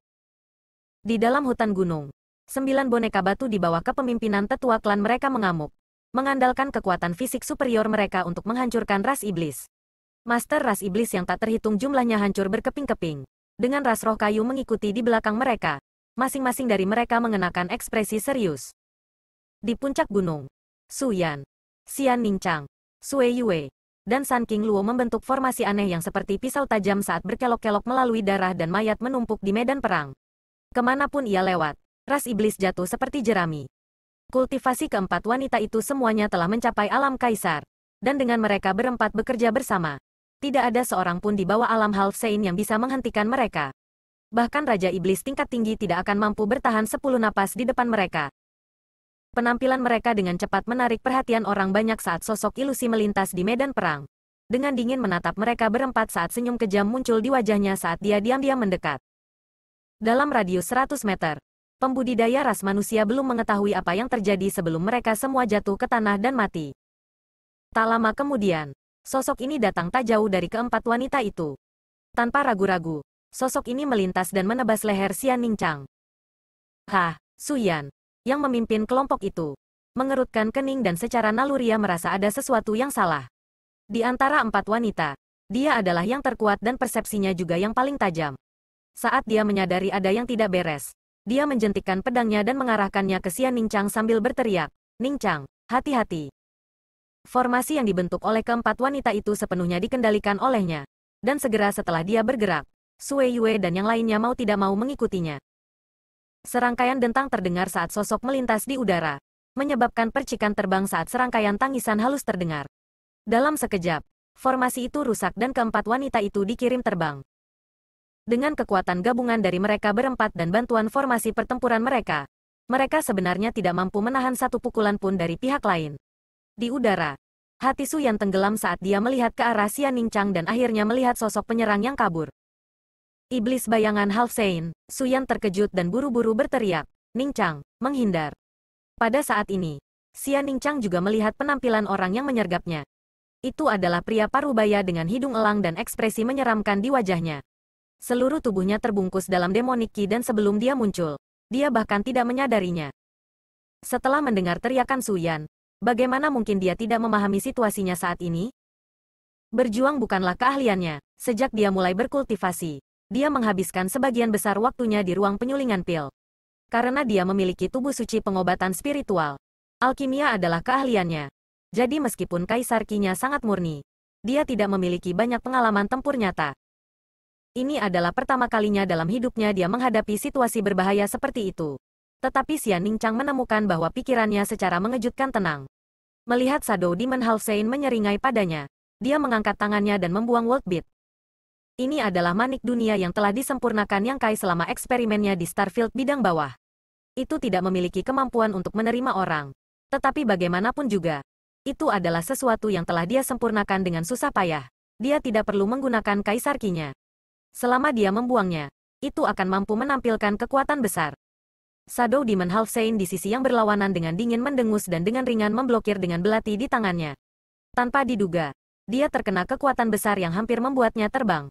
Di dalam hutan gunung, 9 boneka batu di bawah kepemimpinan tetua klan mereka mengamuk, mengandalkan kekuatan fisik superior mereka untuk menghancurkan ras iblis. Master ras iblis yang tak terhitung jumlahnya hancur berkeping-keping, dengan ras roh kayu mengikuti di belakang mereka. Masing-masing dari mereka mengenakan ekspresi serius. Di puncak gunung, Su Yan, Xian Ningchang, Sue Yue, dan Sun King Luo membentuk formasi aneh yang seperti pisau tajam saat berkelok-kelok melalui darah dan mayat menumpuk di medan perang. Kemanapun ia lewat, ras iblis jatuh seperti jerami. Kultivasi keempat wanita itu semuanya telah mencapai alam kaisar, dan dengan mereka berempat bekerja bersama, tidak ada seorang pun di bawah alam Halfsein yang bisa menghentikan mereka. Bahkan Raja Iblis tingkat tinggi tidak akan mampu bertahan 10 napas di depan mereka. Penampilan mereka dengan cepat menarik perhatian orang banyak saat sosok ilusi melintas di medan perang. Dengan dingin menatap mereka berempat saat senyum kejam muncul di wajahnya saat dia diam-diam mendekat. Dalam radius 100 meter, pembudidaya ras manusia belum mengetahui apa yang terjadi sebelum mereka semua jatuh ke tanah dan mati. Tak lama kemudian, sosok ini datang tak jauh dari keempat wanita itu. Tanpa ragu-ragu, sosok ini melintas dan menebas leher Xian Ningchang. Hah, Su Yan, yang memimpin kelompok itu, mengerutkan kening dan secara naluriah merasa ada sesuatu yang salah. Di antara 4 wanita, dia adalah yang terkuat dan persepsinya juga yang paling tajam. Saat dia menyadari ada yang tidak beres, dia menjentikkan pedangnya dan mengarahkannya ke Xian Ningchang sambil berteriak, "Ningchang, hati-hati." Formasi yang dibentuk oleh keempat wanita itu sepenuhnya dikendalikan olehnya. Dan segera setelah dia bergerak, Sue Yue dan yang lainnya mau tidak mau mengikutinya. Serangkaian dentang terdengar saat sosok melintas di udara, menyebabkan percikan terbang saat serangkaian tangisan halus terdengar. Dalam sekejap, formasi itu rusak dan keempat wanita itu dikirim terbang. Dengan kekuatan gabungan dari mereka berempat dan bantuan formasi pertempuran mereka, mereka sebenarnya tidak mampu menahan satu pukulan pun dari pihak lain. Di udara, hati Su Yan tenggelam saat dia melihat ke arah Xian Ningchang dan akhirnya melihat sosok penyerang yang kabur. Iblis bayangan Halfsein, Su Yan terkejut dan buru-buru berteriak, "Ningchang, menghindar." Pada saat ini, Xian Ningchang juga melihat penampilan orang yang menyergapnya. Itu adalah pria parubaya dengan hidung elang dan ekspresi menyeramkan di wajahnya. Seluruh tubuhnya terbungkus dalam demonic ki dan sebelum dia muncul, dia bahkan tidak menyadarinya. Setelah mendengar teriakan Su Yan, bagaimana mungkin dia tidak memahami situasinya saat ini? Berjuang bukanlah keahliannya. Sejak dia mulai berkultivasi, dia menghabiskan sebagian besar waktunya di ruang penyulingan pil. Karena dia memiliki tubuh suci pengobatan spiritual, alkimia adalah keahliannya. Jadi meskipun Kaisar Qi-nya sangat murni, dia tidak memiliki banyak pengalaman tempur nyata. Ini adalah pertama kalinya dalam hidupnya dia menghadapi situasi berbahaya seperti itu. Tetapi Xian Ningchang menemukan bahwa pikirannya secara mengejutkan tenang. Melihat Shadow Demon Halfsane menyeringai padanya, dia mengangkat tangannya dan membuang World Beat. Ini adalah manik dunia yang telah disempurnakan Yang Kai selama eksperimennya di Starfield bidang bawah. Itu tidak memiliki kemampuan untuk menerima orang. Tetapi bagaimanapun juga, itu adalah sesuatu yang telah dia sempurnakan dengan susah payah. Dia tidak perlu menggunakan kaisar Qi-nya. Selama dia membuangnya, itu akan mampu menampilkan kekuatan besar. Shadow Demon Halfsane di sisi yang berlawanan dengan dingin mendengus dan dengan ringan memblokir dengan belati di tangannya. Tanpa diduga, dia terkena kekuatan besar yang hampir membuatnya terbang.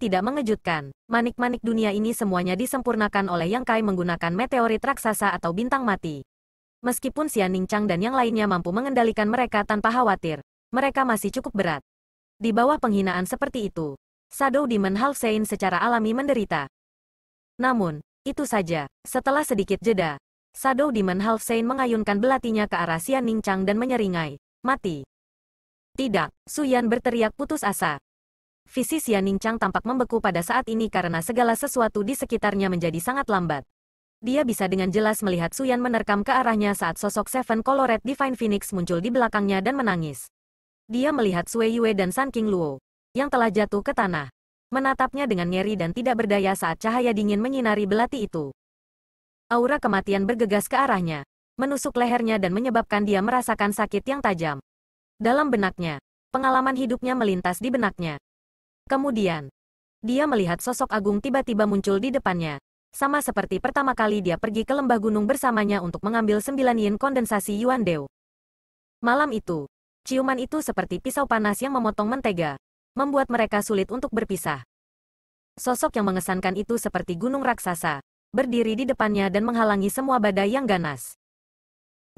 Tidak mengejutkan, manik-manik dunia ini semuanya disempurnakan oleh Yang Kai menggunakan meteorit raksasa atau bintang mati. Meskipun Xian Ningchang dan yang lainnya mampu mengendalikan mereka tanpa khawatir, mereka masih cukup berat. Di bawah penghinaan seperti itu, Shadow Demon Halfsane secara alami menderita. Namun, itu saja. Setelah sedikit jeda, Shadow Demon Halfsane mengayunkan belatinya ke arah Xian Ningchang dan menyeringai, "Mati." "Tidak," Su Yan berteriak putus asa. Visi Xian Ningchang tampak membeku pada saat ini karena segala sesuatu di sekitarnya menjadi sangat lambat. Dia bisa dengan jelas melihat Su Yan menerkam ke arahnya saat sosok Seven Colored Divine Phoenix muncul di belakangnya dan menangis. Dia melihat Sui Yue dan Sun King Luo, yang telah jatuh ke tanah, menatapnya dengan ngeri dan tidak berdaya saat cahaya dingin menyinari belati itu. Aura kematian bergegas ke arahnya, menusuk lehernya dan menyebabkan dia merasakan sakit yang tajam. Dalam benaknya, pengalaman hidupnya melintas di benaknya. Kemudian, dia melihat sosok agung tiba-tiba muncul di depannya. Sama seperti pertama kali dia pergi ke lembah gunung bersamanya untuk mengambil 9 yin kondensasi Yuan Deo. Malam itu, ciuman itu seperti pisau panas yang memotong mentega, membuat mereka sulit untuk berpisah. Sosok yang mengesankan itu seperti gunung raksasa, berdiri di depannya dan menghalangi semua badai yang ganas.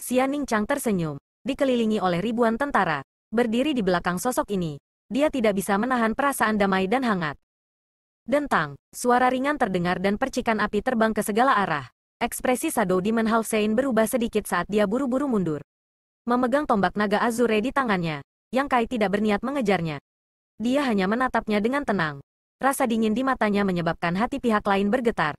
Xian Ningchang tersenyum, dikelilingi oleh ribuan tentara, berdiri di belakang sosok ini. Dia tidak bisa menahan perasaan damai dan hangat. Dentang, suara ringan terdengar dan percikan api terbang ke segala arah. Ekspresi Shadow Demon Halfsane berubah sedikit saat dia buru-buru mundur. Memegang tombak naga Azure di tangannya, Yang Kai tidak berniat mengejarnya. Dia hanya menatapnya dengan tenang. Rasa dingin di matanya menyebabkan hati pihak lain bergetar.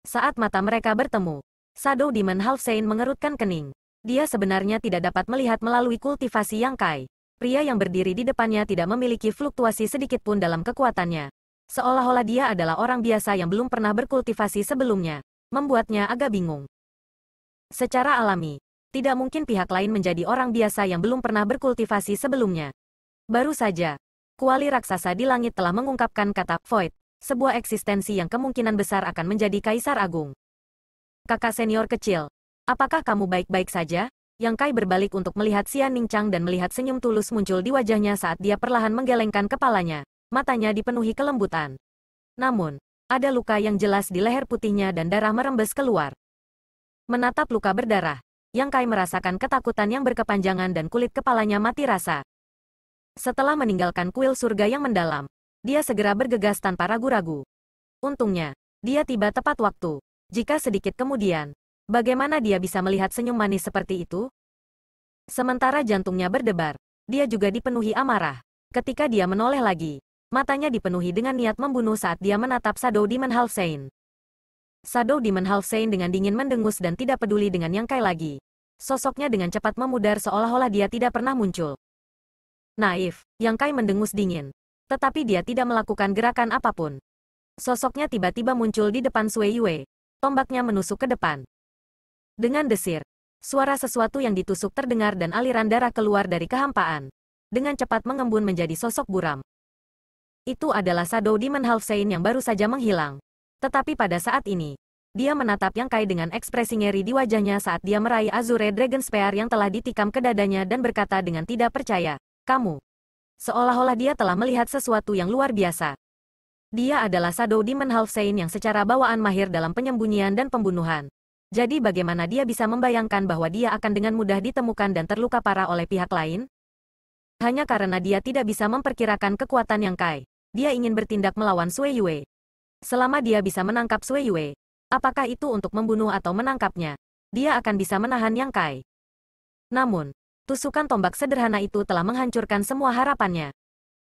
Saat mata mereka bertemu, Shadow Demon Halfsane mengerutkan kening. Dia sebenarnya tidak dapat melihat melalui kultivasi Yang Kai. Pria yang berdiri di depannya tidak memiliki fluktuasi sedikit pun dalam kekuatannya. Seolah-olah dia adalah orang biasa yang belum pernah berkultivasi sebelumnya, membuatnya agak bingung. Secara alami, tidak mungkin pihak lain menjadi orang biasa yang belum pernah berkultivasi sebelumnya. Baru saja, kuali raksasa di langit telah mengungkapkan kata Void, sebuah eksistensi yang kemungkinan besar akan menjadi Kaisar Agung. "Kakak senior kecil, apakah kamu baik-baik saja?" Yang Kai berbalik untuk melihat Xian Ningchang dan melihat senyum tulus muncul di wajahnya saat dia perlahan menggelengkan kepalanya. Matanya dipenuhi kelembutan. Namun, ada luka yang jelas di leher putihnya dan darah merembes keluar. Menatap luka berdarah, Yang Kai merasakan ketakutan yang berkepanjangan dan kulit kepalanya mati rasa. Setelah meninggalkan kuil surga yang mendalam, dia segera bergegas tanpa ragu-ragu. Untungnya, dia tiba tepat waktu. Jika sedikit kemudian, bagaimana dia bisa melihat senyum manis seperti itu? Sementara jantungnya berdebar, dia juga dipenuhi amarah. Ketika dia menoleh lagi, matanya dipenuhi dengan niat membunuh saat dia menatap Shadow Demon Halfsane. Shadow Demon Halfsane dengan dingin mendengus dan tidak peduli dengan Yang Kai lagi. Sosoknya dengan cepat memudar seolah-olah dia tidak pernah muncul. Naif, Yang Kai mendengus dingin. Tetapi dia tidak melakukan gerakan apapun. Sosoknya tiba-tiba muncul di depan Sui Yue. Tombaknya menusuk ke depan. Dengan desir, suara sesuatu yang ditusuk terdengar dan aliran darah keluar dari kehampaan. Dengan cepat mengembun menjadi sosok buram. Itu adalah Shadow Demon Halfsane yang baru saja menghilang. Tetapi pada saat ini, dia menatap Yang Kai dengan ekspresi ngeri di wajahnya saat dia meraih Azure Dragon Spear yang telah ditikam ke dadanya dan berkata dengan tidak percaya, "Kamu." Seolah-olah dia telah melihat sesuatu yang luar biasa. Dia adalah Shadow Demon Halfsane yang secara bawaan mahir dalam penyembunyian dan pembunuhan. Jadi bagaimana dia bisa membayangkan bahwa dia akan dengan mudah ditemukan dan terluka parah oleh pihak lain? Hanya karena dia tidak bisa memperkirakan kekuatan Yang Kai, dia ingin bertindak melawan Sui Yue. Selama dia bisa menangkap Sui Yue, apakah itu untuk membunuh atau menangkapnya, dia akan bisa menahan Yang Kai. Namun, tusukan tombak sederhana itu telah menghancurkan semua harapannya.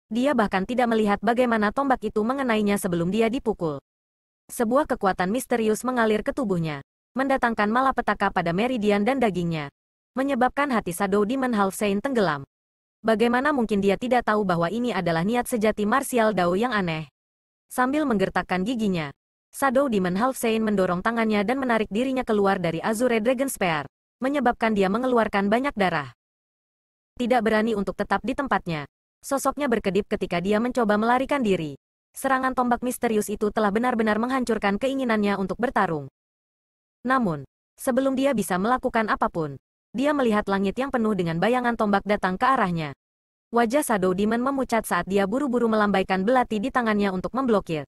Dia bahkan tidak melihat bagaimana tombak itu mengenainya sebelum dia dipukul. Sebuah kekuatan misterius mengalir ke tubuhnya, mendatangkan malapetaka pada meridian dan dagingnya, menyebabkan hati Shadow Demon Half Saint tenggelam. Bagaimana mungkin dia tidak tahu bahwa ini adalah niat sejati martial Dao yang aneh? Sambil menggertakkan giginya, Shadow Demon Half Saint mendorong tangannya dan menarik dirinya keluar dari Azure Dragon Spear, menyebabkan dia mengeluarkan banyak darah. Tidak berani untuk tetap di tempatnya. Sosoknya berkedip ketika dia mencoba melarikan diri. Serangan tombak misterius itu telah benar-benar menghancurkan keinginannya untuk bertarung. Namun, sebelum dia bisa melakukan apapun, dia melihat langit yang penuh dengan bayangan tombak datang ke arahnya. Wajah Shadow Demon memucat saat dia buru-buru melambaikan belati di tangannya untuk memblokir.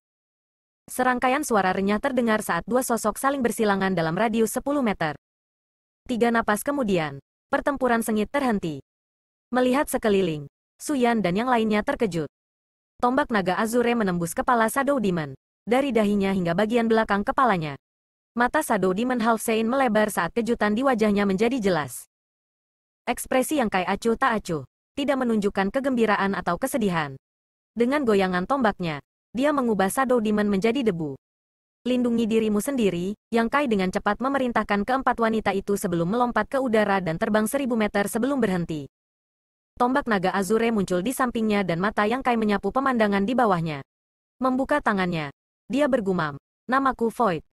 Serangkaian suara renyah terdengar saat dua sosok saling bersilangan dalam radius 10 meter. 3 napas kemudian, pertempuran sengit terhenti. Melihat sekeliling, Suyan dan yang lainnya terkejut. Tombak naga Azure menembus kepala Shadow Demon, dari dahinya hingga bagian belakang kepalanya. Mata Shadow Demon Half Saint melebar saat kejutan di wajahnya menjadi jelas. Ekspresi yang kayak acuh tak acuh, tidak menunjukkan kegembiraan atau kesedihan. Dengan goyangan tombaknya, dia mengubah Shadow Demon menjadi debu. Lindungi dirimu sendiri, Yang Kai dengan cepat memerintahkan keempat wanita itu sebelum melompat ke udara dan terbang 1000 meter sebelum berhenti. Tombak naga Azure muncul di sampingnya dan mata Yang Kai menyapu pemandangan di bawahnya. Membuka tangannya, dia bergumam, "Namaku Void."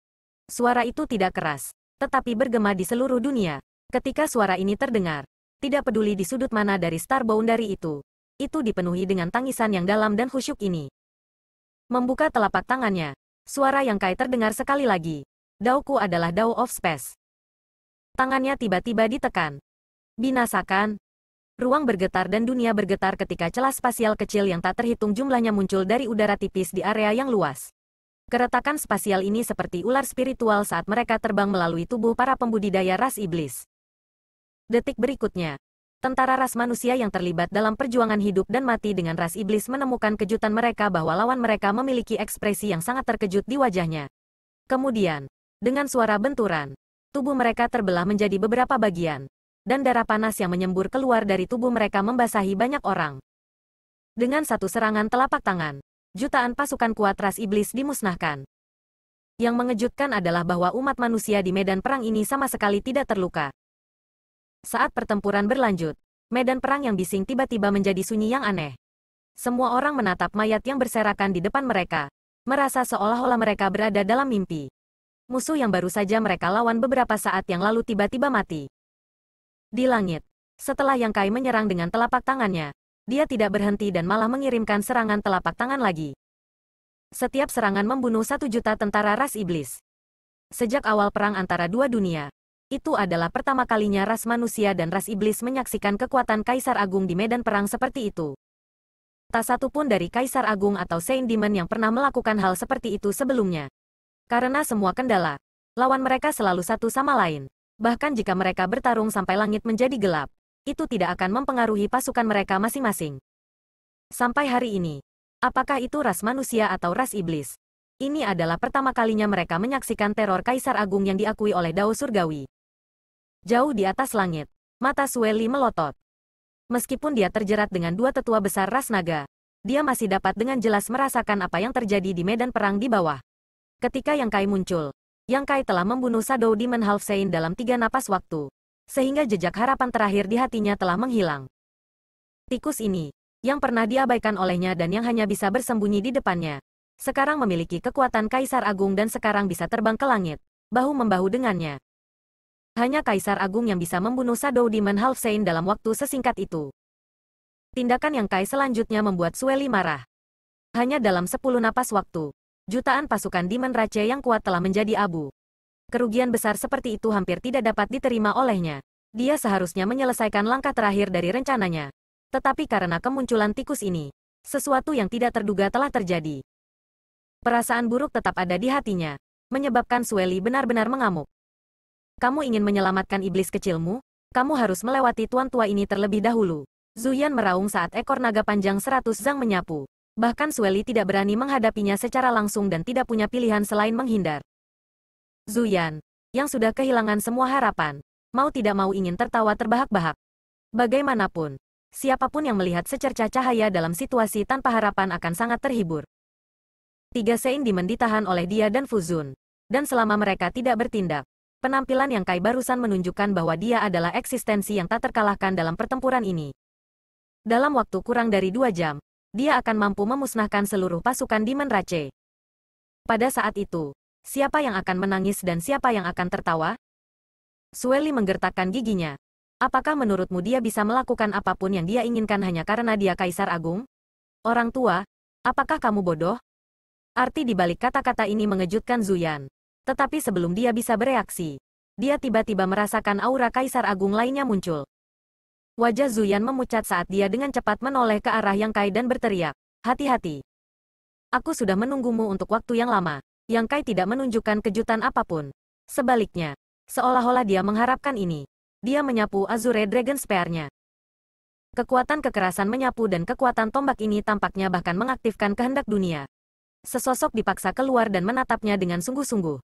Suara itu tidak keras, tetapi bergema di seluruh dunia. Ketika suara ini terdengar, tidak peduli di sudut mana dari Star Boundary itu dipenuhi dengan tangisan yang dalam dan khusyuk ini. Membuka telapak tangannya, suara Yang Kai terdengar sekali lagi. "Daoku adalah Dao of Space." Tangannya tiba-tiba ditekan. Binasakan. Ruang bergetar dan dunia bergetar ketika celah spasial kecil yang tak terhitung jumlahnya muncul dari udara tipis di area yang luas. Keretakan spasial ini seperti ular spiritual saat mereka terbang melalui tubuh para pembudidaya ras iblis. Detik berikutnya, tentara ras manusia yang terlibat dalam perjuangan hidup dan mati dengan ras iblis menemukan kejutan mereka bahwa lawan mereka memiliki ekspresi yang sangat terkejut di wajahnya. Kemudian, dengan suara benturan, tubuh mereka terbelah menjadi beberapa bagian, dan darah panas yang menyembur keluar dari tubuh mereka membasahi banyak orang. Dengan satu serangan telapak tangan, jutaan pasukan kuat ras iblis dimusnahkan. Yang mengejutkan adalah bahwa umat manusia di medan perang ini sama sekali tidak terluka. Saat pertempuran berlanjut, medan perang yang bising tiba-tiba menjadi sunyi yang aneh. Semua orang menatap mayat yang berserakan di depan mereka, merasa seolah-olah mereka berada dalam mimpi. Musuh yang baru saja mereka lawan beberapa saat yang lalu tiba-tiba mati. Di langit, setelah Yang Kai menyerang dengan telapak tangannya, dia tidak berhenti dan malah mengirimkan serangan telapak tangan lagi. Setiap serangan membunuh 1 juta tentara ras iblis. Sejak awal perang antara dua dunia, itu adalah pertama kalinya ras manusia dan ras iblis menyaksikan kekuatan Kaisar Agung di medan perang seperti itu. Tak satu pun dari Kaisar Agung atau Saint Demon yang pernah melakukan hal seperti itu sebelumnya. Karena semua kendala, lawan mereka selalu satu sama lain. Bahkan jika mereka bertarung sampai langit menjadi gelap, itu tidak akan mempengaruhi pasukan mereka masing-masing. Sampai hari ini, apakah itu ras manusia atau ras iblis? Ini adalah pertama kalinya mereka menyaksikan teror Kaisar Agung yang diakui oleh Dao Surgawi. Jauh di atas langit, mata Sueli melotot. Meskipun dia terjerat dengan dua tetua besar ras naga, dia masih dapat dengan jelas merasakan apa yang terjadi di medan perang di bawah. Ketika Yang Kai muncul, Yang Kai telah membunuh Shadow Demon Half Saint dalam 3 napas waktu, sehingga jejak harapan terakhir di hatinya telah menghilang. Tikus ini, yang pernah diabaikan olehnya dan yang hanya bisa bersembunyi di depannya, sekarang memiliki kekuatan Kaisar Agung dan sekarang bisa terbang ke langit, bahu-membahu dengannya. Hanya Kaisar Agung yang bisa membunuh Shadow Demon Half Saint dalam waktu sesingkat itu. Tindakan Yang Kai selanjutnya membuat Sueli marah. Hanya dalam 10 napas waktu, jutaan pasukan Demon Rache yang kuat telah menjadi abu. Kerugian besar seperti itu hampir tidak dapat diterima olehnya. Dia seharusnya menyelesaikan langkah terakhir dari rencananya. Tetapi karena kemunculan tikus ini, sesuatu yang tidak terduga telah terjadi. Perasaan buruk tetap ada di hatinya, menyebabkan Sueli benar-benar mengamuk. "Kamu ingin menyelamatkan iblis kecilmu? Kamu harus melewati tuan tua ini terlebih dahulu." Zuyan meraung saat ekor naga panjang 100 zang menyapu. Bahkan Sueli tidak berani menghadapinya secara langsung dan tidak punya pilihan selain menghindar. Zuyan, yang sudah kehilangan semua harapan, mau tidak mau ingin tertawa terbahak-bahak. Bagaimanapun, Siapapun yang melihat secercah cahaya dalam situasi tanpa harapan akan sangat terhibur. 3 Sein Demon ditahan oleh dia dan Fuzun. Dan selama mereka tidak bertindak, penampilan Yang Kai barusan menunjukkan bahwa dia adalah eksistensi yang tak terkalahkan dalam pertempuran ini. Dalam waktu kurang dari 2 jam, dia akan mampu memusnahkan seluruh pasukan Demon Rache. Pada saat itu, siapa yang akan menangis dan siapa yang akan tertawa? Sueli menggertakkan giginya. Apakah menurutmu dia bisa melakukan apapun yang dia inginkan hanya karena dia Kaisar Agung? Orang tua, apakah kamu bodoh? Arti di balik kata-kata ini mengejutkan Zuyan. Tetapi sebelum dia bisa bereaksi, dia tiba-tiba merasakan aura Kaisar Agung lainnya muncul. Wajah Zuyan memucat saat dia dengan cepat menoleh ke arah Yang Kai dan berteriak, "Hati-hati. Aku sudah menunggumu untuk waktu yang lama." Yang Kai tidak menunjukkan kejutan apapun. Sebaliknya, seolah-olah dia mengharapkan ini. Dia menyapu Azure Dragon Spear-nya. Kekuatan kekerasan menyapu dan kekuatan tombak ini tampaknya bahkan mengaktifkan kehendak dunia. Sesosok dipaksa keluar dan menatapnya dengan sungguh-sungguh.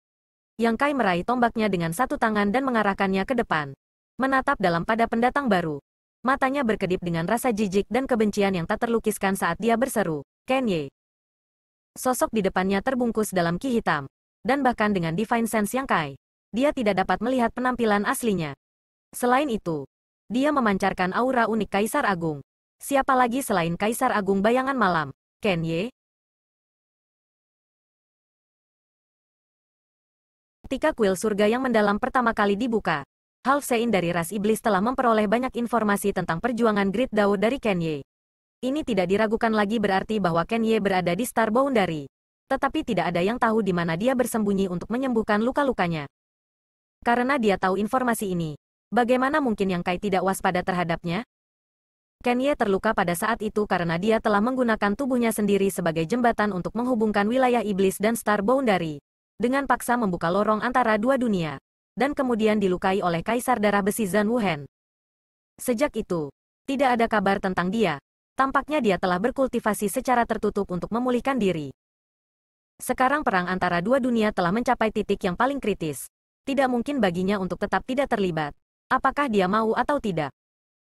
Yang Kai meraih tombaknya dengan satu tangan dan mengarahkannya ke depan. Menatap dalam pada pendatang baru. Matanya berkedip dengan rasa jijik dan kebencian yang tak terlukiskan saat dia berseru, "Kenye." Sosok di depannya terbungkus dalam ki hitam. Dan bahkan dengan Divine Sense Yang Kai, dia tidak dapat melihat penampilan aslinya. Selain itu, dia memancarkan aura unik Kaisar Agung. Siapa lagi selain Kaisar Agung Bayangan Malam, Kenye? Ketika kuil surga yang mendalam pertama kali dibuka, Half Sein dari ras iblis telah memperoleh banyak informasi tentang perjuangan Great Dao dari Kenye. Ini tidak diragukan lagi berarti bahwa Kenye berada di Star Boundary. Tetapi tidak ada yang tahu di mana dia bersembunyi untuk menyembuhkan luka-lukanya. Karena dia tahu informasi ini, bagaimana mungkin Yang Kai tidak waspada terhadapnya? Kenye terluka pada saat itu karena dia telah menggunakan tubuhnya sendiri sebagai jembatan untuk menghubungkan wilayah iblis dan Star Boundary. Dengan paksa membuka lorong antara dua dunia. Dan kemudian dilukai oleh Kaisar Darah Besi Zhan Wuhen. Sejak itu, tidak ada kabar tentang dia. Tampaknya dia telah berkultivasi secara tertutup untuk memulihkan diri. Sekarang perang antara dua dunia telah mencapai titik yang paling kritis. Tidak mungkin baginya untuk tetap tidak terlibat. Apakah dia mau atau tidak?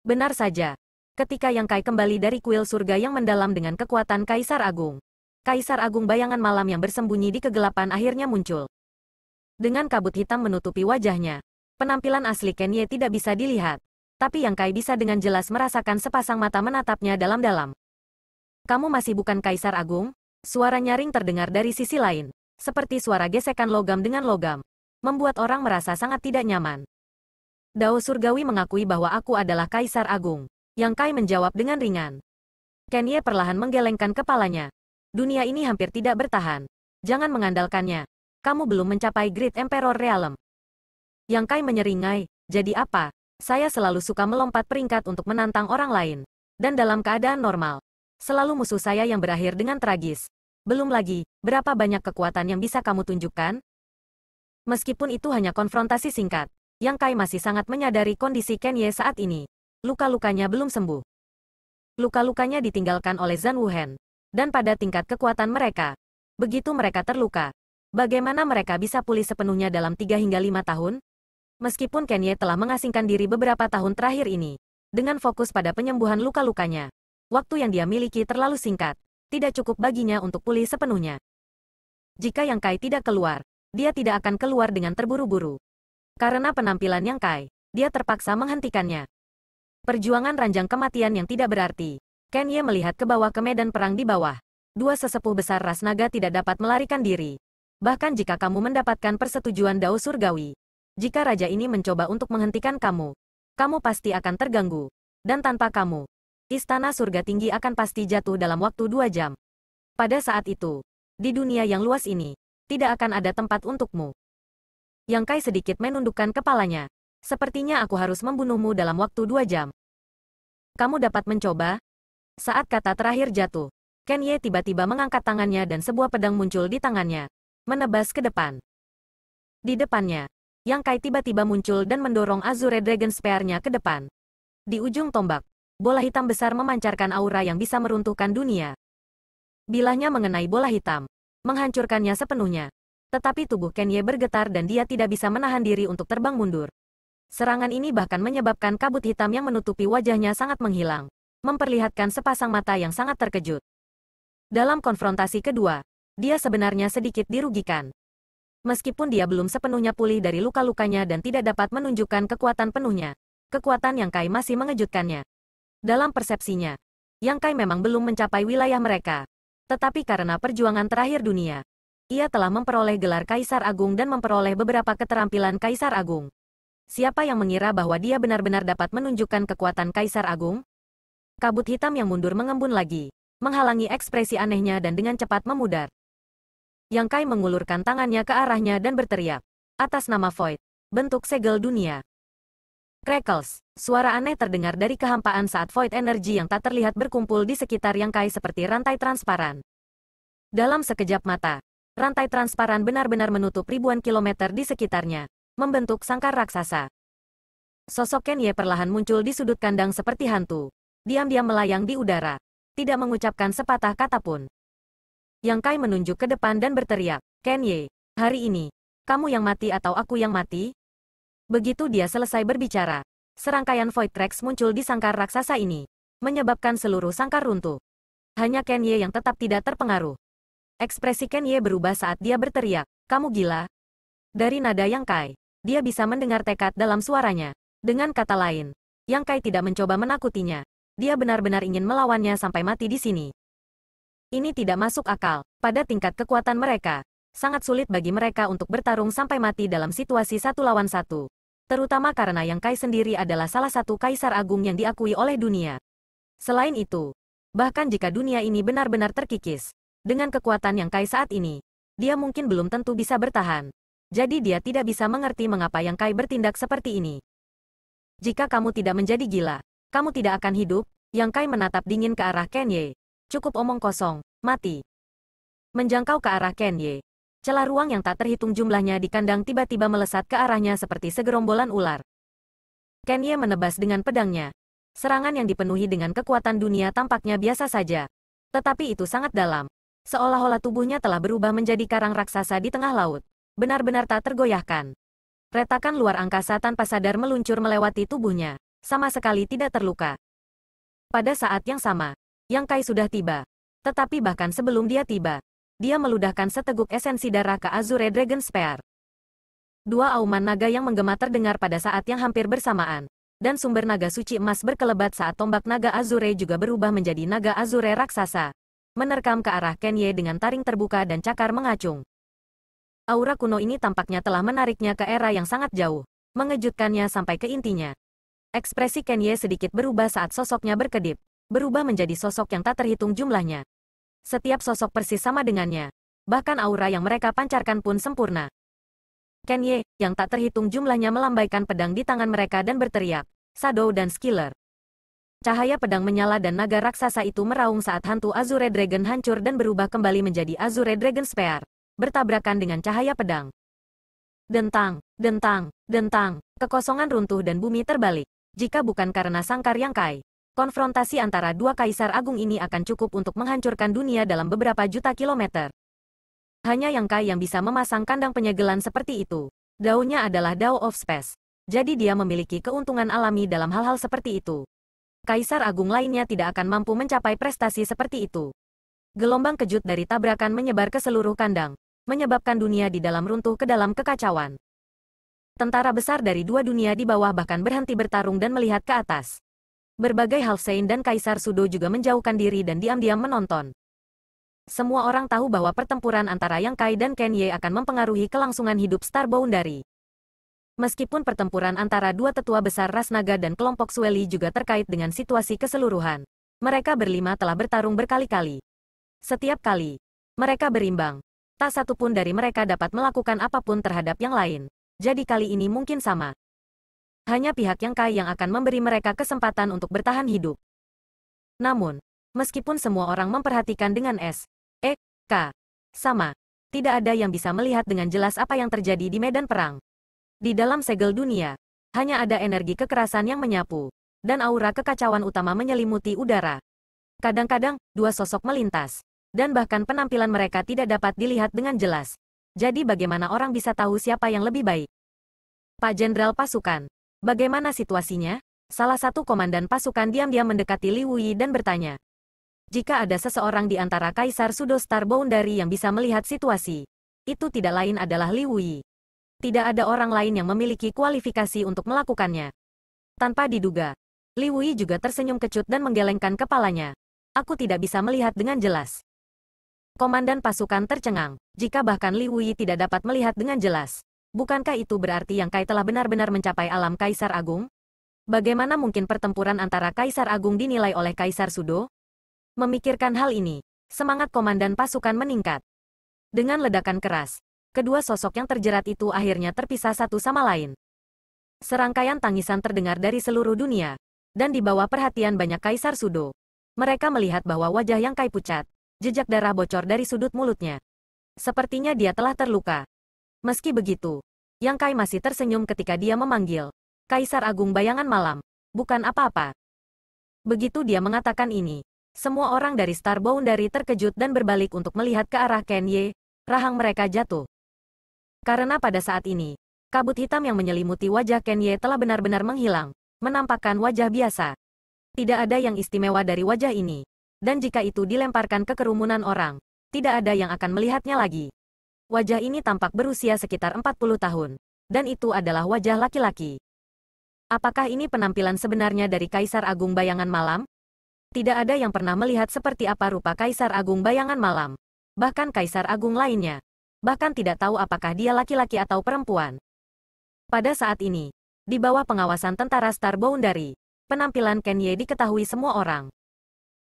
Benar saja. Ketika Yang Kai kembali dari kuil surga yang mendalam dengan kekuatan Kaisar Agung. Kaisar Agung Bayangan Malam yang bersembunyi di kegelapan akhirnya muncul. Dengan kabut hitam menutupi wajahnya, penampilan asli Kenye tidak bisa dilihat. Tapi Yang Kai bisa dengan jelas merasakan sepasang mata menatapnya dalam-dalam. "Kamu masih bukan Kaisar Agung?" Suara nyaring terdengar dari sisi lain. Seperti suara gesekan logam dengan logam. Membuat orang merasa sangat tidak nyaman. Dao Surgawi mengakui bahwa aku adalah Kaisar Agung. Yang Kai menjawab dengan ringan. Kenye perlahan menggelengkan kepalanya. Dunia ini hampir tidak bertahan. Jangan mengandalkannya. Kamu belum mencapai Great Emperor Realm. Yang Kai menyeringai. Jadi apa? Saya selalu suka melompat peringkat untuk menantang orang lain. Dan dalam keadaan normal, selalu musuh saya yang berakhir dengan tragis. Belum lagi, berapa banyak kekuatan yang bisa kamu tunjukkan? Meskipun itu hanya konfrontasi singkat, Yang Kai masih sangat menyadari kondisi Kenye saat ini. Luka-lukanya belum sembuh. Luka-lukanya ditinggalkan oleh Zhan Wuhen. Dan pada tingkat kekuatan mereka, begitu mereka terluka, bagaimana mereka bisa pulih sepenuhnya dalam 3 hingga 5 tahun? Meskipun Kenye telah mengasingkan diri beberapa tahun terakhir ini, dengan fokus pada penyembuhan luka-lukanya, waktu yang dia miliki terlalu singkat, tidak cukup baginya untuk pulih sepenuhnya. Jika Yang Kai tidak keluar, dia tidak akan keluar dengan terburu-buru. Karena penampilan Yang Kai, dia terpaksa menghentikannya. Perjuangan ranjang kematian yang tidak berarti. Kenye melihat ke bawah ke medan perang di bawah. Dua sesepuh besar ras naga tidak dapat melarikan diri. Bahkan jika kamu mendapatkan persetujuan Dao Surgawi. Jika raja ini mencoba untuk menghentikan kamu, kamu pasti akan terganggu. Dan tanpa kamu, Istana Surga Tinggi akan pasti jatuh dalam waktu 2 jam. Pada saat itu, di dunia yang luas ini, tidak akan ada tempat untukmu. Yang Kai sedikit menundukkan kepalanya. Sepertinya aku harus membunuhmu dalam waktu 2 jam. Kamu dapat mencoba? Saat kata terakhir jatuh, Kenye tiba-tiba mengangkat tangannya dan sebuah pedang muncul di tangannya. Menebas ke depan. Di depannya, Yang Kai tiba-tiba muncul dan mendorong Azure Dragon Spear-nya ke depan. Di ujung tombak, bola hitam besar memancarkan aura yang bisa meruntuhkan dunia. Bilahnya mengenai bola hitam, menghancurkannya sepenuhnya. Tetapi tubuh Kenye bergetar dan dia tidak bisa menahan diri untuk terbang mundur. Serangan ini bahkan menyebabkan kabut hitam yang menutupi wajahnya sangat menghilang. memperlihatkan sepasang mata yang sangat terkejut. Dalam konfrontasi kedua, dia sebenarnya sedikit dirugikan. Meskipun dia belum sepenuhnya pulih dari luka-lukanya dan tidak dapat menunjukkan kekuatan penuhnya, kekuatan Yang Kai masih mengejutkannya. Dalam persepsinya, Yang Kai memang belum mencapai wilayah mereka. Tetapi karena perjuangan terakhir dunia, ia telah memperoleh gelar Kaisar Agung dan memperoleh beberapa keterampilan Kaisar Agung. Siapa yang mengira bahwa dia benar-benar dapat menunjukkan kekuatan Kaisar Agung? Kabut hitam yang mundur mengembun lagi, menghalangi ekspresi anehnya dan dengan cepat memudar. Yang Kai mengulurkan tangannya ke arahnya dan berteriak, atas nama Void, bentuk segel dunia. Crackles, suara aneh terdengar dari kehampaan saat Void energi yang tak terlihat berkumpul di sekitar Yang Kai seperti rantai transparan. Dalam sekejap mata, rantai transparan benar-benar menutup ribuan kilometer di sekitarnya, membentuk sangkar raksasa. Sosok Kenye perlahan muncul di sudut kandang seperti hantu, diam-diam melayang di udara, tidak mengucapkan sepatah kata pun. Yang Kai menunjuk ke depan dan berteriak, Kenye, hari ini, kamu yang mati atau aku yang mati? Begitu dia selesai berbicara, serangkaian Void Cracks muncul di sangkar raksasa ini, menyebabkan seluruh sangkar runtuh. Hanya Kenye yang tetap tidak terpengaruh. Ekspresi Kenye berubah saat dia berteriak, kamu gila? Dari nada Yang Kai, dia bisa mendengar tekad dalam suaranya. Dengan kata lain, Yang Kai tidak mencoba menakutinya. Dia benar-benar ingin melawannya sampai mati di sini. Ini tidak masuk akal. Pada tingkat kekuatan mereka, sangat sulit bagi mereka untuk bertarung sampai mati dalam situasi 1 lawan 1. Terutama karena Yang Kai sendiri adalah salah satu Kaisar Agung yang diakui oleh dunia. Selain itu, bahkan jika dunia ini benar-benar terkikis, dengan kekuatan Yang Kai saat ini, dia mungkin belum tentu bisa bertahan. Jadi dia tidak bisa mengerti mengapa Yang Kai bertindak seperti ini. Jika kamu tidak menjadi gila, kamu tidak akan hidup. Yang Kai menatap dingin ke arah Kenye. Cukup omong kosong, mati. Menjangkau ke arah Kenye, celah ruang yang tak terhitung jumlahnya di kandang tiba-tiba melesat ke arahnya seperti segerombolan ular. Kenye menebas dengan pedangnya. Serangan yang dipenuhi dengan kekuatan dunia tampaknya biasa saja. Tetapi itu sangat dalam. Seolah-olah tubuhnya telah berubah menjadi karang raksasa di tengah laut. Benar-benar tak tergoyahkan. Retakan luar angkasa tanpa sadar meluncur melewati tubuhnya. Sama sekali tidak terluka. Pada saat yang sama, Yang Kai sudah tiba. Tetapi bahkan sebelum dia tiba, dia meludahkan seteguk esensi darah ke Azure Dragon Spear. Dua auman naga yang menggema terdengar pada saat yang hampir bersamaan, dan sumber naga suci emas berkelebat saat tombak naga Azure juga berubah menjadi naga Azure raksasa, menerkam ke arah Kenye dengan taring terbuka dan cakar mengacung. Aura kuno ini tampaknya telah menariknya ke era yang sangat jauh, mengejutkannya sampai ke intinya. Ekspresi Kenye sedikit berubah saat sosoknya berkedip, berubah menjadi sosok yang tak terhitung jumlahnya. Setiap sosok persis sama dengannya, bahkan aura yang mereka pancarkan pun sempurna. Kenye, yang tak terhitung jumlahnya melambaikan pedang di tangan mereka dan berteriak, Shadow dan Skiller. Cahaya pedang menyala dan naga raksasa itu meraung saat hantu Azure Dragon hancur dan berubah kembali menjadi Azure Dragon Spear, bertabrakan dengan cahaya pedang. Dentang, dentang, dentang, kekosongan runtuh dan bumi terbalik. Jika bukan karena sangkar Yang Kai, konfrontasi antara dua Kaisar Agung ini akan cukup untuk menghancurkan dunia dalam beberapa juta kilometer. Hanya Yang Kai yang bisa memasang kandang penyegelan seperti itu. Daunnya adalah Dao of Space. Jadi dia memiliki keuntungan alami dalam hal-hal seperti itu. Kaisar Agung lainnya tidak akan mampu mencapai prestasi seperti itu. Gelombang kejut dari tabrakan menyebar ke seluruh kandang, menyebabkan dunia di dalam runtuh ke dalam kekacauan. Tentara besar dari dua dunia di bawah bahkan berhenti bertarung dan melihat ke atas. Berbagai Halfsain dan Kaisar Sudo juga menjauhkan diri dan diam-diam menonton. Semua orang tahu bahwa pertempuran antara Yang Kai dan Kenye akan mempengaruhi kelangsungan hidup Star Boundary. Meskipun pertempuran antara dua tetua besar ras naga dan kelompok Sueli juga terkait dengan situasi keseluruhan, mereka berlima telah bertarung berkali-kali. Setiap kali mereka berimbang, tak satu pun dari mereka dapat melakukan apapun terhadap yang lain. Jadi kali ini mungkin sama. Hanya pihak Yang Kai yang akan memberi mereka kesempatan untuk bertahan hidup. Namun, meskipun semua orang memperhatikan dengan K sama, tidak ada yang bisa melihat dengan jelas apa yang terjadi di medan perang. Di dalam segel dunia, hanya ada energi kekerasan yang menyapu, dan aura kekacauan utama menyelimuti udara. Kadang-kadang, dua sosok melintas, dan bahkan penampilan mereka tidak dapat dilihat dengan jelas. Jadi bagaimana orang bisa tahu siapa yang lebih baik? Pak Jenderal Pasukan, bagaimana situasinya? Salah satu komandan pasukan diam-diam mendekati Liu Yi dan bertanya. Jika ada seseorang di antara Kaisar Sudo Star Boundary yang bisa melihat situasi, itu tidak lain adalah Liu Yi. Tidak ada orang lain yang memiliki kualifikasi untuk melakukannya. Tanpa diduga, Liu Yi juga tersenyum kecut dan menggelengkan kepalanya. Aku tidak bisa melihat dengan jelas. Komandan pasukan tercengang. Jika bahkan Liu Yi tidak dapat melihat dengan jelas, bukankah itu berarti Yang Kai telah benar-benar mencapai alam Kaisar Agung? Bagaimana mungkin pertempuran antara Kaisar Agung dinilai oleh Kaisar Sudo? Memikirkan hal ini, semangat komandan pasukan meningkat. Dengan ledakan keras, kedua sosok yang terjerat itu akhirnya terpisah satu sama lain. Serangkaian tangisan terdengar dari seluruh dunia, dan di bawah perhatian banyak Kaisar Sudo. Mereka melihat bahwa wajah Yang Kai pucat, jejak darah bocor dari sudut mulutnya. Sepertinya dia telah terluka. Meski begitu, Yang Kai masih tersenyum ketika dia memanggil, Kaisar Agung Bayangan Malam, bukan apa-apa. Begitu dia mengatakan ini, semua orang dari Star Boundary terkejut dan berbalik untuk melihat ke arah Ken Ye, rahang mereka jatuh. Karena pada saat ini, kabut hitam yang menyelimuti wajah Ken Ye telah benar-benar menghilang, menampakkan wajah biasa. Tidak ada yang istimewa dari wajah ini, dan jika itu dilemparkan ke kerumunan orang, tidak ada yang akan melihatnya lagi. Wajah ini tampak berusia sekitar 40 tahun, dan itu adalah wajah laki-laki. Apakah ini penampilan sebenarnya dari Kaisar Agung Bayangan Malam? Tidak ada yang pernah melihat seperti apa rupa Kaisar Agung Bayangan Malam. Bahkan Kaisar Agung lainnya. Bahkan tidak tahu apakah dia laki-laki atau perempuan. Pada saat ini, di bawah pengawasan tentara Star Boundary, penampilan Ken Ye diketahui semua orang.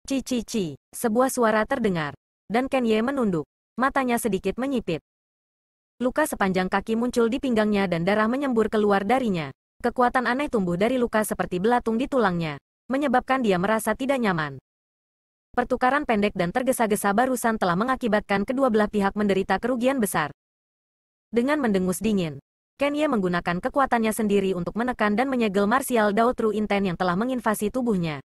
Ci, sebuah suara terdengar, dan Ken Ye menunduk, matanya sedikit menyipit. Luka sepanjang kaki muncul di pinggangnya dan darah menyembur keluar darinya. Kekuatan aneh tumbuh dari luka seperti belatung di tulangnya, menyebabkan dia merasa tidak nyaman. Pertukaran pendek dan tergesa-gesa barusan telah mengakibatkan kedua belah pihak menderita kerugian besar. Dengan mendengus dingin, Ken Ye menggunakan kekuatannya sendiri untuk menekan dan menyegel Martial Dao True Intent yang telah menginvasi tubuhnya.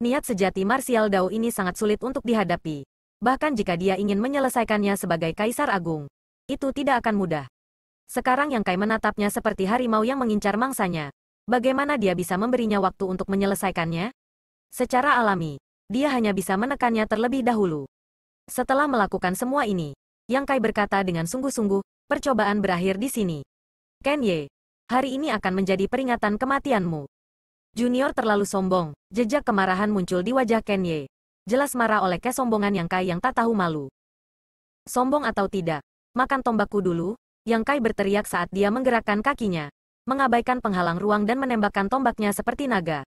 Niat sejati Martial Dao ini sangat sulit untuk dihadapi. Bahkan jika dia ingin menyelesaikannya sebagai Kaisar Agung, itu tidak akan mudah. Sekarang Yang Kai menatapnya seperti harimau yang mengincar mangsanya. Bagaimana dia bisa memberinya waktu untuk menyelesaikannya? Secara alami, dia hanya bisa menekannya terlebih dahulu. Setelah melakukan semua ini, Yang Kai berkata dengan sungguh-sungguh, percobaan berakhir di sini. Ken Ye, hari ini akan menjadi peringatan kematianmu. Junior terlalu sombong, jejak kemarahan muncul di wajah Ken Ye. Jelas marah oleh kesombongan Yang Kai yang tak tahu malu. Sombong atau tidak, makan tombakku dulu, Yang Kai berteriak saat dia menggerakkan kakinya, mengabaikan penghalang ruang dan menembakkan tombaknya seperti naga.